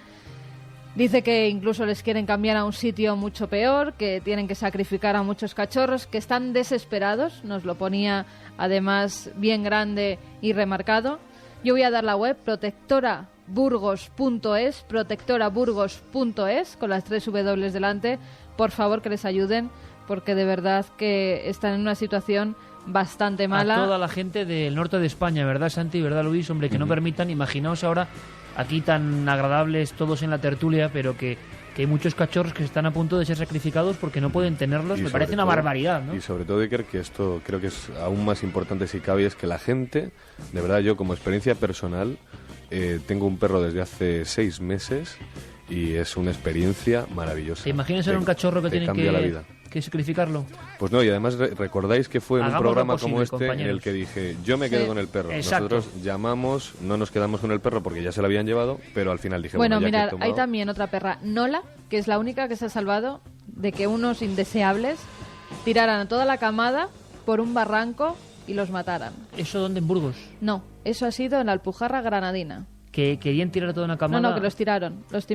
Dice que incluso les quieren cambiar a un sitio mucho peor, que tienen que sacrificar a muchos cachorros, que están desesperados. Nos lo ponía además bien grande y remarcado. Yo voy a dar la web, protectoraburgos.es, con las 3 W delante. Por favor, que les ayuden, porque de verdad que están en una situación bastante mala. A toda la gente del norte de España, ¿verdad, Santi? ¿Verdad, Luis? Hombre, que no permitan, imaginaos ahora, aquí tan agradables todos en la tertulia, pero que hay muchos cachorros que están a punto de ser sacrificados porque no pueden tenerlos. Y Me sobre parece una todo- barbaridad, ¿no? Y sobre todo, Iker, que esto creo que es aún más importante si cabe, es que la gente, de verdad, yo como experiencia personal, tengo un perro desde hace 6 meses y es una experiencia maravillosa. ¿Te imaginas ser un cachorro que te tienen cambia la vida. que sacrificarlo? Pues no, y además recordáis que fue en un Hagamos lo programa posible, como este compañeros. en el que dije, yo me quedo Sí. con el perro. Exacto. Nosotros llamamos, no nos quedamos con el perro porque ya se lo habían llevado, pero al final dije, Bueno, ya que he mirad, tomado- hay también otra perra, Nola, que es la única que se ha salvado de que unos indeseables tiraran a toda la camada por un barranco y los mataran. ¿Eso dónde, en Burgos? No, eso ha sido en la Alpujarra Granadina. Que querían tirar a toda una camada. No, que los tiraron. Los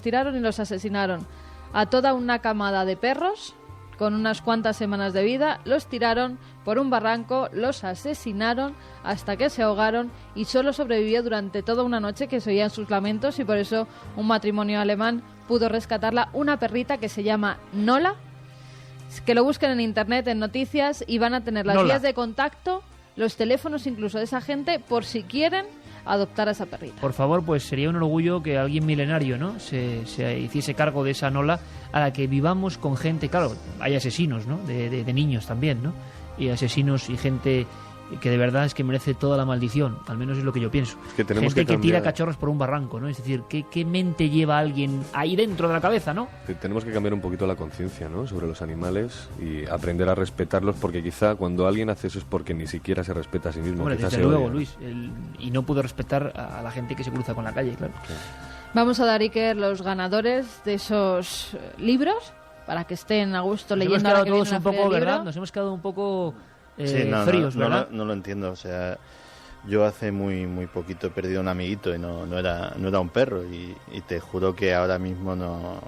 tiraron y los asesinaron. A toda una camada de perros, con unas cuantas semanas de vida, los tiraron por un barranco, los asesinaron hasta que se ahogaron y solo sobrevivió durante toda una noche, que se oían sus lamentos, y por eso un matrimonio alemán pudo rescatarla, una perrita que se llama Nola, que lo busquen en internet, en noticias, y van a tener las Nola. vías de contacto, los teléfonos incluso de esa gente, por si quieren adoptar a esa perrita. Por favor, pues sería un orgullo que alguien milenario, ¿no?, se hiciese cargo de esa Nola, a la que vivamos con gente. Claro, hay asesinos, ¿no?, de niños también, ¿no?, y asesinos y gente que de verdad es que merece toda la maldición, al menos es lo que yo pienso. que tenemos gente que que tira cambiar- cachorros por un barranco, ¿no? Es decir, ¿qué mente lleva a alguien ahí dentro de la cabeza, ¿no? Tenemos que cambiar un poquito la conciencia, ¿no?, sobre los animales y aprender a respetarlos, porque quizá cuando alguien hace eso es porque ni siquiera se respeta a sí mismo. Hombre, quizá desde se luego, odia. Luis, y no pudo respetar a la gente que se cruza con la calle, claro. Vamos a dar, Iker, los ganadores de esos libros para que estén a gusto Nos hemos leyendo. quedado ahora que viene todos la un Feria poco, del ¿verdad? Libro. Nos hemos quedado un poco Sí, fríos, ¿verdad? No lo entiendo. O sea, yo hace muy poquito he perdido un amiguito y no era un perro. Y te juro que ahora mismo no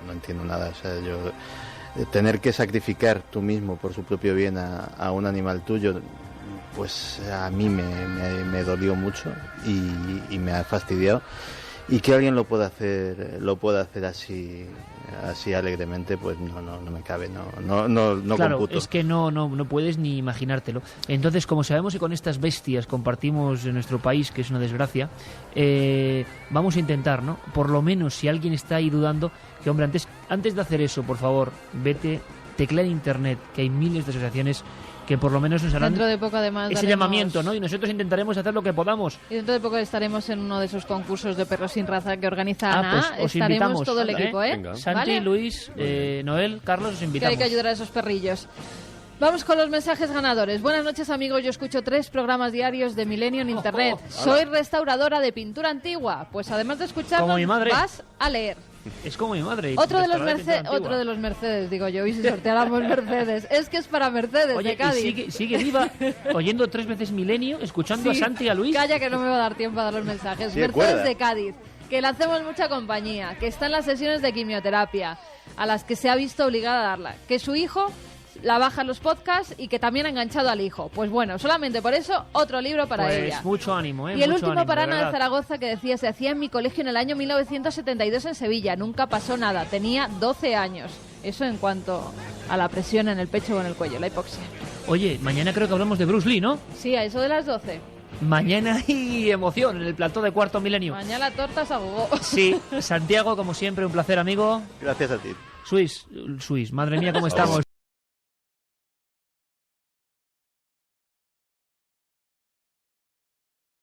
entiendo nada. O sea, yo tener que sacrificar tú mismo por su propio bien a un animal tuyo, pues a mí me dolió mucho y me ha fastidiado. Y que alguien lo pueda hacer así alegremente, pues no me cabe, no claro, computo. Es que no puedes ni imaginártelo. Entonces, como sabemos que con estas bestias compartimos en nuestro país, que es una desgracia, vamos a intentar, ¿no? Por lo menos, si alguien está ahí dudando, que hombre, antes de hacer eso, por favor, vete, teclea en internet, que hay miles de asociaciones que por lo menos nos harán dentro de poco, además, ese llamamiento, ¿no? Y nosotros intentaremos hacer lo que podamos. Y dentro de poco estaremos en uno de esos concursos de perros sin raza que organiza Ana. Pues os estaremos invitamos, todo el equipo, ¿eh? Venga. Santi, ¿vale? Luis, Noel, Carlos, os invitamos. Que hay que ayudar a esos perrillos. Vamos con los mensajes ganadores. Buenas noches, amigos. Yo escucho 3 programas diarios de Milenio en Internet. Soy restauradora de pintura antigua. Pues además de escucharnos, como mi madre, vas a leer. Es como mi madre. Otro de los Mercedes, digo yo. Y si sorteáramos Mercedes. Es que es para Mercedes. Oye, de Cádiz. Y sigue viva, oyendo 3 veces Milenio, escuchando Sí, a Santi y a Luis. Calla, que no me va a dar tiempo a dar los mensajes. Sí, Mercedes acuerda. de Cádiz, que le hacemos mucha compañía, que está en las sesiones de quimioterapia, a las que se ha visto obligada a darla, que su hijo la baja en los podcasts y que también ha enganchado al hijo. Pues bueno, solamente por eso, otro libro para pues ella. Mucho ánimo, Y el mucho último ánimo, para Ana de verdad. Zaragoza, que decía, se hacía en mi colegio en el año 1972 en Sevilla. Nunca pasó nada, tenía 12 años. Eso en cuanto a la presión en el pecho o en el cuello, la hipoxia. Oye, mañana creo que hablamos de Bruce Lee, ¿no? Sí, a eso de las 12. Mañana hay emoción en el plató de Cuarto Milenio. Mañana la torta se agogó. Sí, Santiago, como siempre, un placer, amigo. Gracias a ti. Suís, madre mía, ¿cómo estamos?